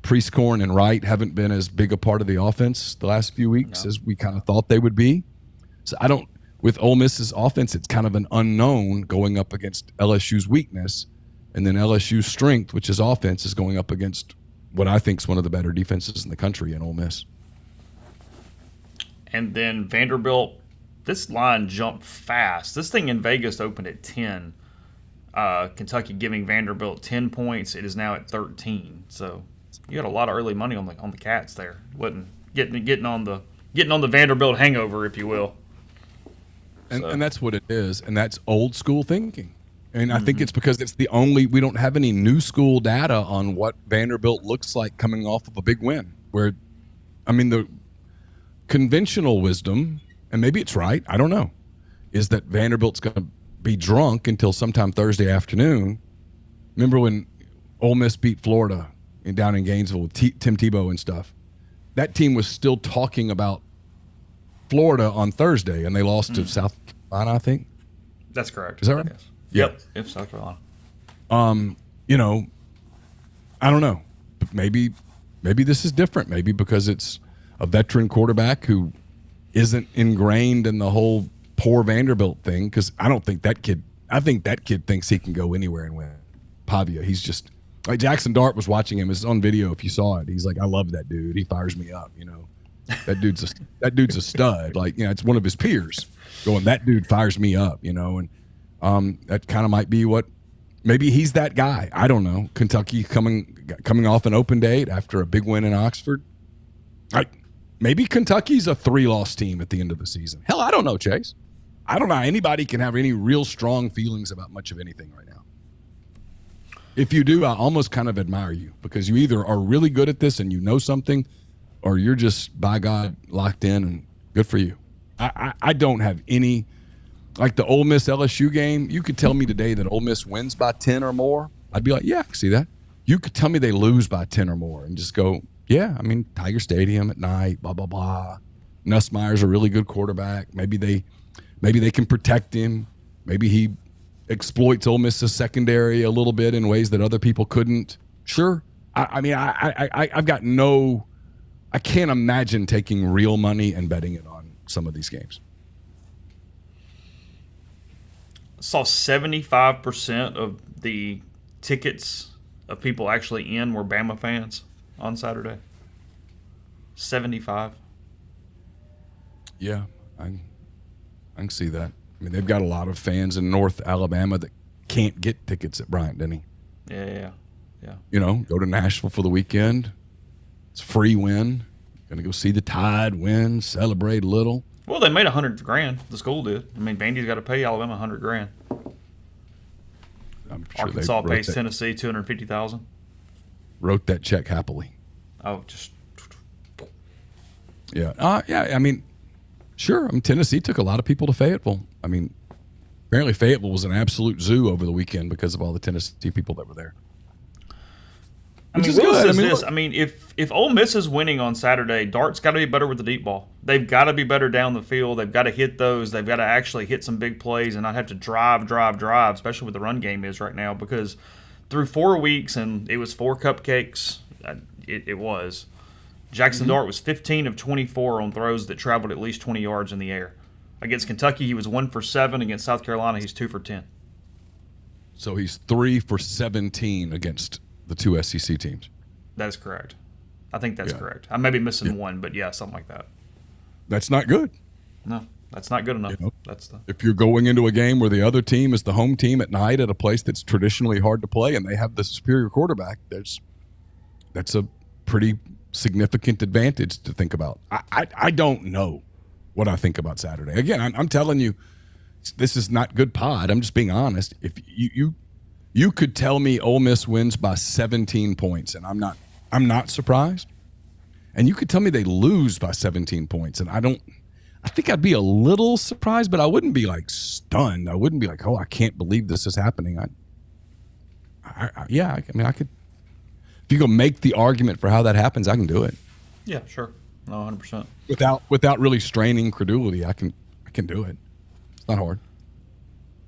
Prieskorn and Wright haven't been as big a part of the offense the last few weeks as we kind of thought they would be. So with Ole Miss's offense, it's kind of an unknown going up against LSU's weakness. And then LSU's strength, which is offense, is going up against what I think is one of the better defenses in the country in Ole Miss. And then Vanderbilt, this line jumped fast. This thing in Vegas opened at 10. Kentucky giving Vanderbilt 10 points. It is now at 13. So you got a lot of early money on the Cats there. Wasn't getting on the Vanderbilt hangover, if you will. And that's what it is, and that's old school thinking. And I think it's because we don't have any new school data on what Vanderbilt looks like coming off of a big win. The conventional wisdom, and maybe it's right, I don't know, is that Vanderbilt's going to be drunk until sometime Thursday afternoon. Remember when Ole Miss beat Florida down in Gainesville with Tim Tebow and stuff? That team was still talking about Florida on Thursday, and they lost to South Carolina, I think. That's correct. Is that right? Yes. Yep. Yep, South Carolina. I don't know. But maybe this is different. Maybe because it's a veteran quarterback who isn't ingrained in the whole poor Vanderbilt thing, because I think that kid thinks he can go anywhere and win. Pavia, he's just like Jackson Dart was watching him. It's on video if you saw it. He's like, I love that dude. He fires me up, That dude's a stud. It's one of his peers going, that dude fires me up, and that kind of might be what, maybe he's that guy. I don't know. Kentucky coming off an open date after a big win in Oxford. Maybe Kentucky's a 3-loss team at the end of the season. Hell, I don't know, Chase. I don't know. Anybody can have any real strong feelings about much of anything right now. If you do, I almost kind of admire you, because you either are really good at this and you know something, or you're just, by God, locked in, and good for you. I don't have any, like the Ole Miss LSU game, you could tell me today that Ole Miss wins by 10 or more. I'd be like, yeah, I can see that. You could tell me they lose by 10 or more and just go, yeah, Tiger Stadium at night, blah, blah, blah. Nussmeier's a really good quarterback. Maybe they can protect him. Maybe he exploits Ole Miss's secondary a little bit in ways that other people couldn't. Sure. I've got I can't imagine taking real money and betting it on some of these games. Saw 75% of the tickets of people actually in were Bama fans on Saturday. 75. Yeah, I can see that. They've got a lot of fans in North Alabama that can't get tickets at Bryant-Denny. Yeah. Go to Nashville for the weekend. It's a free win. Going to go see the Tide win, celebrate a little. Well, they made $100,000. The school did. Vandy's got to pay Alabama $100,000. I'm sure Arkansas pays Tennessee $250,000. Wrote that check happily. Oh, just. Yeah. Sure. Tennessee took a lot of people to Fayetteville. Apparently Fayetteville was an absolute zoo over the weekend because of all the Tennessee people that were there. If Ole Miss is winning on Saturday, Dart's got to be better with the deep ball. They've got to be better down the field. They've got to hit those. They've got to actually hit some big plays and not have to drive, especially with the run game is right now, because through 4 weeks, and it was 4 cupcakes, it was. Jackson Dart was 15 of 24 on throws that traveled at least 20 yards in the air. Against Kentucky, he was 1 for 7. Against South Carolina, he's 2 for 10. So he's 3 for 17 against the 2 SEC teams. That is correct. I think that's correct. I may be missing one, but yeah, something like that. That's not good. No, That's not good enough. You know, That's the if you're going into a game where the other team is the home team at night at a place that's traditionally hard to play and they have the superior quarterback, that's a pretty significant advantage to think about. I don't know what I think about Saturday. Again, I'm telling you, this is not good pod. I'm just being honest. If you could tell me Ole Miss wins by 17 points, and I'm not surprised. And you could tell me they lose by 17 points, and I think I'd be a little surprised, but I wouldn't be like stunned. I wouldn't be like, oh, I can't believe this is happening. I mean, I could. If you go make the argument for how that happens, I can do it. Yeah, sure. No, 100%. Without really straining credulity, I can do it. It's not hard.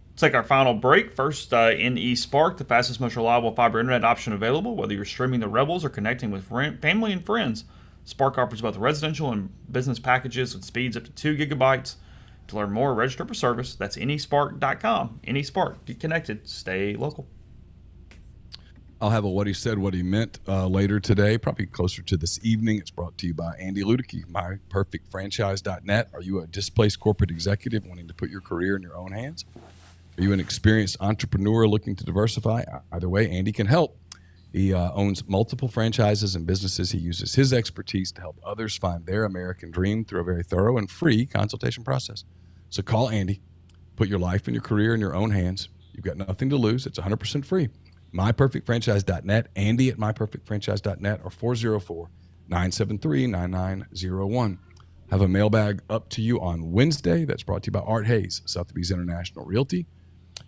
Let's take our final break. First, NE Spark, the fastest, most reliable fiber internet option available. Whether you're streaming the Rebels or connecting with family and friends, Spark offers both residential and business packages with speeds up to 2 gigabytes. To learn more, register for service. That's nespark.com. NeSpark. Get connected. Stay local. I'll have a What He Said, What He Meant later today, probably closer to this evening. It's brought to you by Andy Ludicky, myperfectfranchise.net. Are you a displaced corporate executive wanting to put your career in your own hands? Are you an experienced entrepreneur looking to diversify? Either way, Andy can help. He owns multiple franchises and businesses. He uses his expertise to help others find their American dream through a very thorough and free consultation process. So call Andy. Put your life and your career in your own hands. You've got nothing to lose. It's 100% free. myperfectfranchise.net, Andy at myperfectfranchise.net, or 404-973-9901. Have a mailbag up to you on Wednesday. That's brought to you by Art Hayes, Sotheby's International Realty.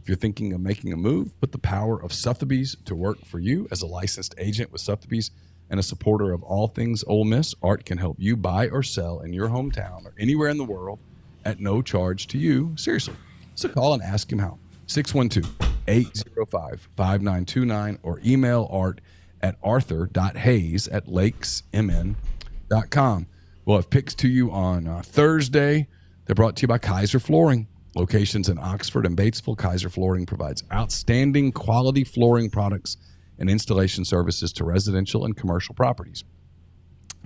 If you're thinking of making a move, put the power of Sotheby's to work for you. As a licensed agent with Sotheby's and a supporter of all things Ole Miss, Art can help you buy or sell in your hometown or anywhere in the world at no charge to you. Seriously. So call and ask him how. 612-805-5929 or email Art at arthur.hayes@lakesmn.com. We'll have picks to you on Thursday. They're brought to you by Kaiser Flooring. Locations in Oxford and Batesville, Kaiser Flooring provides outstanding quality flooring products and installation services to residential and commercial properties.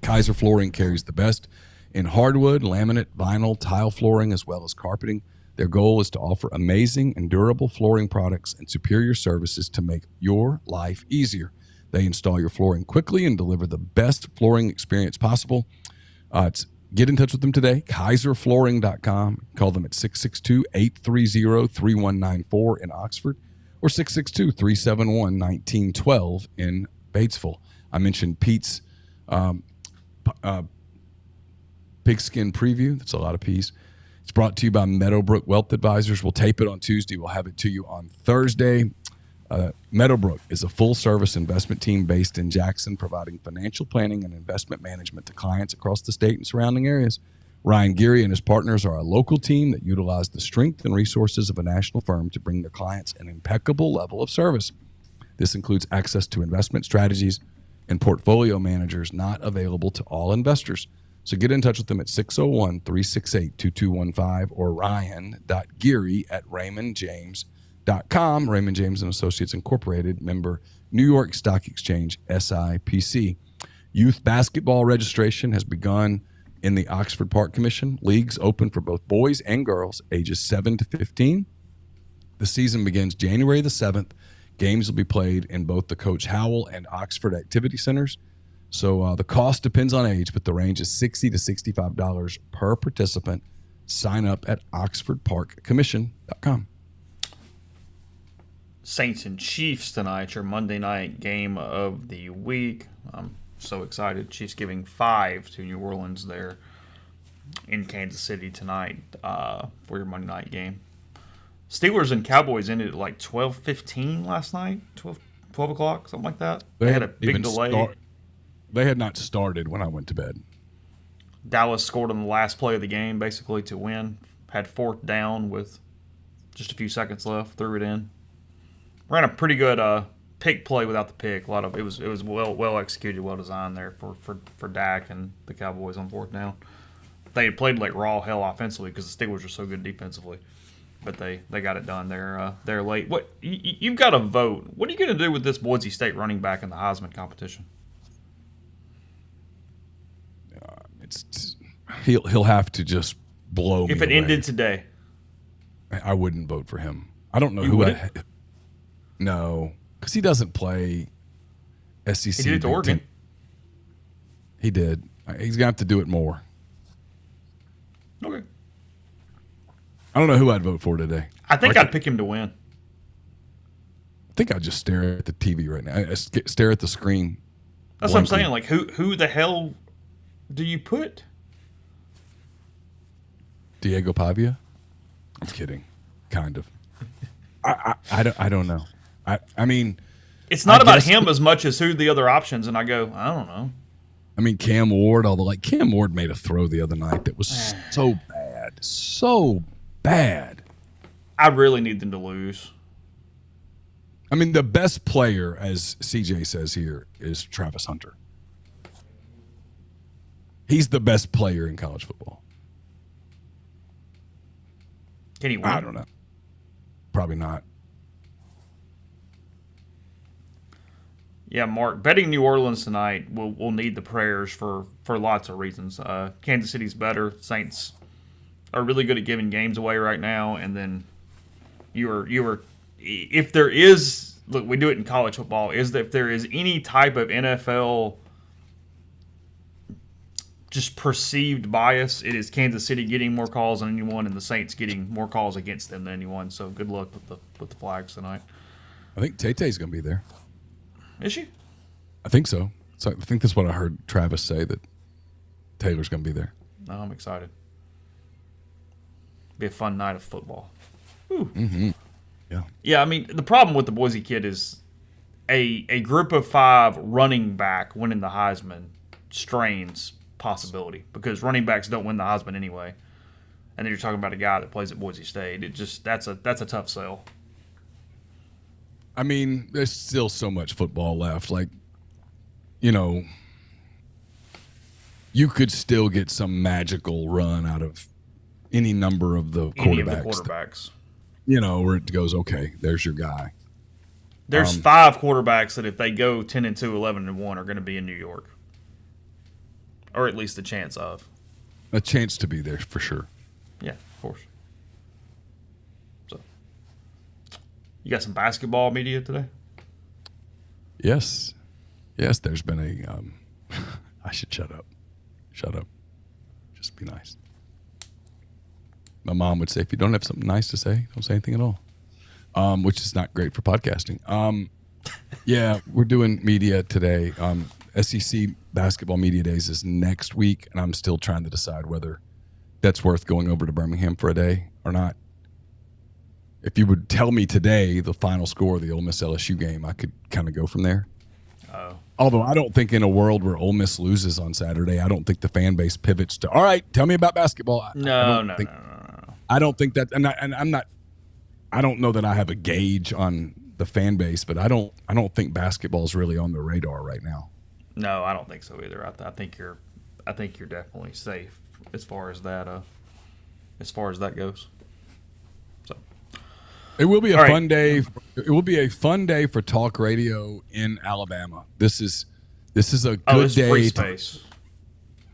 Kaiser Flooring carries the best in hardwood, laminate, vinyl, tile flooring, as well as carpeting. Their goal is to offer amazing and durable flooring products and superior services to make your life easier. They install your flooring quickly and deliver the best flooring experience possible. Get in touch with them today, kaiserflooring.com. Call them at 662-830-3194 in Oxford or 662-371-1912 in Batesville. I mentioned Pete's pigskin preview. That's a lot of peas. It's brought to you by Meadowbrook Wealth Advisors. We'll tape it on Tuesday. We'll have it to you on Thursday. Meadowbrook is a full-service investment team based in Jackson, providing financial planning and investment management to clients across the state and surrounding areas. Ryan Geary and his partners are a local team that utilize the strength and resources of a national firm to bring their clients an impeccable level of service. This includes access to investment strategies and portfolio managers not available to all investors. So get in touch with them at 601-368-2215 or ryan.geary@raymondjames.com. Raymond James and Associates Incorporated, member New York Stock Exchange, SIPC. Youth basketball registration has begun in the Oxford Park Commission. Leagues open for both boys and girls ages 7 to 15. The season begins January the 7th. Games will be played in both the Coach Howell and Oxford activity centers. So the cost depends on age, but the range is $60 to $65 per participant. Sign up at oxfordparkcommission.com. Saints and Chiefs tonight, your Monday night game of the week. I'm so excited. Chiefs giving 5 to New Orleans there in Kansas City tonight for your Monday night game. Steelers and Cowboys ended at like 12:15 last night, 12 o'clock, something like that. They had a big delay. They had not started when I went to bed. Dallas scored on the last play of the game, basically to win. Had 4th down with just a few seconds left, threw it in. Ran a pretty good pick play without the pick. It was well executed, well designed there for Dak and the Cowboys on 4th down. They had played like raw hell offensively because the Steelers are so good defensively, but they got it done there late. What you've got to vote? What are you going to do with this Boise State running back in the Heisman competition? He'll have to just blow me If it away. ended today. I wouldn't vote for him. I don't know You who wouldn't? No, because he doesn't play SEC. He did it to Big Oregon. Ten. He did. He's gonna have to do it more. Okay. I don't know who I'd vote for today. I think I'd pick him to win. I think I'd just stare at the TV right now. Stare at the screen. That's what I'm blankly. saying. Like, who the hell do you put? Diego Pavia? I'm kidding. Kind of. I don't know. I mean, It's not I about guess- him as much as who the other options. And I go, I don't know. I mean, Cam Ward, although like Cam Ward made a throw the other night that was so bad. So bad. I really need them to lose. I mean, the best player, as CJ says here, is Travis Hunter. He's the best player in college football. Can he win? I don't know. Probably not. Yeah, Mark. Betting New Orleans tonight will need the prayers for lots of reasons. Kansas City's better. Saints are really good at giving games away right now. And then you were if there is, look, we do it in college football. Is that if there is any type of NFL just perceived bias, it is Kansas City getting more calls than anyone, and the Saints getting more calls against them than anyone. So good luck with the Flags tonight. I think Tay-Tay's going to be there. Is she? I think so. So I think that's what I heard Travis say, that Taylor's going to be there. No, I'm excited. Be a fun night of football. Yeah. Yeah, I mean, the problem with the Boise kid is a group of 5 running back winning the Heisman strains possibility, because running backs don't win the Heisman anyway. And then you're talking about a guy that plays at Boise State. It just that's a tough sell. I mean, there's still so much football left. Like, you know, you could still get some magical run out of any number of the Any of the quarterbacks. quarterbacks. You know, where it goes, okay, there's your guy. There's 5 quarterbacks that if they go 10-2, 11-1 are going to be in New York. Or at least a chance of. A chance to be there for sure. Yeah, of course. So, you got some basketball media today? Yes. Yes, there's been a I should shut up. Shut up. Just be nice. My mom would say, if you don't have something nice to say, don't say anything at all. Which is not great for podcasting. Yeah, we're doing media today. SEC Basketball Media Days is next week, and I'm still trying to decide whether that's worth going over to Birmingham for a day or not. If you would tell me today the final score of the Ole Miss LSU game, I could kind of go from there. Oh. Although I don't think in a world where Ole Miss loses on Saturday, I don't think the fan base pivots to, all right, tell me about basketball. No. I don't think that, and I'm not. I don't know that I have a gauge on the fan base, but I don't think basketball is really on the radar right now. No, I don't think so either. I think you're definitely safe as far as that goes. So It will be a All right. fun day. It will be a fun day for talk radio in Alabama. This is a good it's day. free space.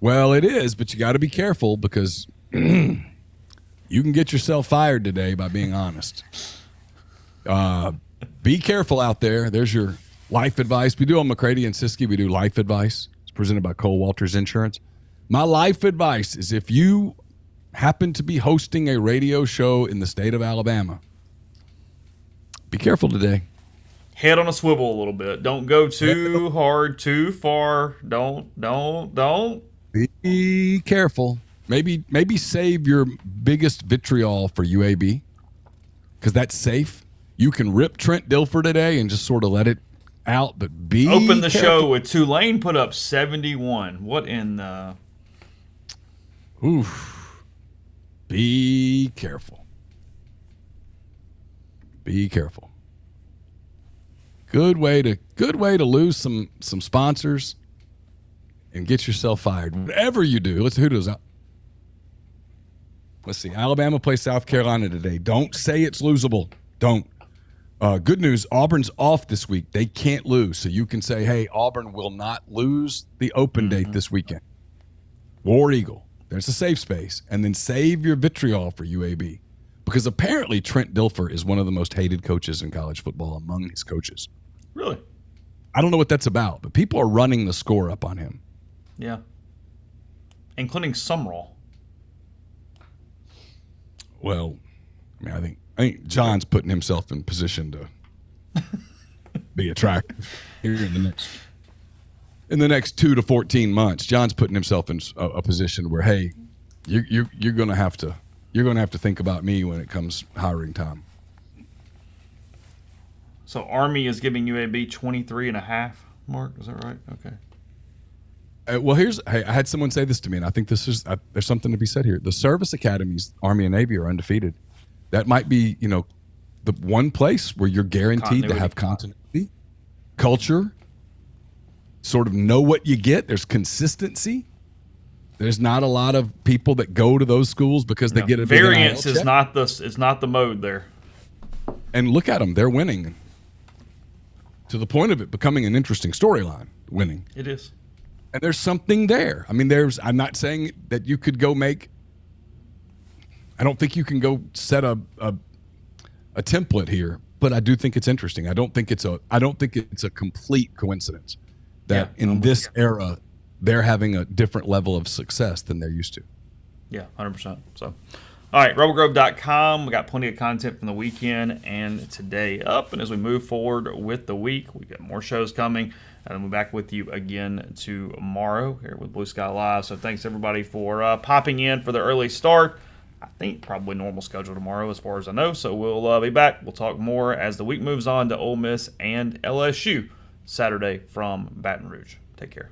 Well, it is, but you got to be careful because you can get yourself fired today by being honest. Be careful out there. There's your life advice. We do on McCready and Siskey. We do life advice. It's presented by Cole Walters Insurance. My life advice is if you happen to be hosting a radio show in the state of Alabama, be careful today. Head on a swivel a little bit. Don't go too hard, too far. Don't. Be careful. Maybe save your biggest vitriol for UAB because that's safe. You can rip Trent Dilfer today and just sort of let it out, but be Open the careful. show with Tulane put up 71. What in the... Oof. Be careful. Be careful. Good way to lose some sponsors and get yourself fired. Whatever you do, who does that? Let's see. Alabama plays South Carolina today. Don't say it's losable. Don't. Good news, Auburn's off this week. They can't lose. So you can say, hey, Auburn will not lose the open date this weekend. War Eagle. There's a safe space. And then save your vitriol for UAB. Because apparently Trent Dilfer is one of the most hated coaches in college football among his coaches. Really? I don't know what that's about, but people are running the score up on him. Yeah. Including Sumrall. Well, I mean, I think John's putting himself in position to be attractive here in the next 2 to 14 months. John's putting himself in a position where, hey, you're going to have to think about me when it comes hiring time. So Army is giving UAB 23.5. Mark, is that right? Okay. Well, I had someone say this to me, and I think there's something to be said here. The service academies, Army and Navy, are undefeated. That might be, the one place where you're guaranteed to have continuity, culture, sort of know what you get. There's consistency. There's not a lot of people that go to those schools because they get a big variance NIL is check. not the mode there. And look at them; they're winning to the point of it becoming an interesting storyline. Winning, it is. and there's something there. I mean, I'm not saying that you could go make. I don't think you can go set a template here, but I do think it's interesting. I don't think it's a complete coincidence that in this era they're having a different level of success than they're used to. Yeah, 100%. So, all right, rebelgrove.com. We got plenty of content from the weekend and today up. And as we move forward with the week, we got more shows coming. And we'll be back with you again tomorrow here with Blue Sky Live. So thanks, everybody, for popping in for the early start. I think probably normal schedule tomorrow as far as I know. So we'll be back. We'll talk more as the week moves on to Ole Miss and LSU Saturday from Baton Rouge. Take care.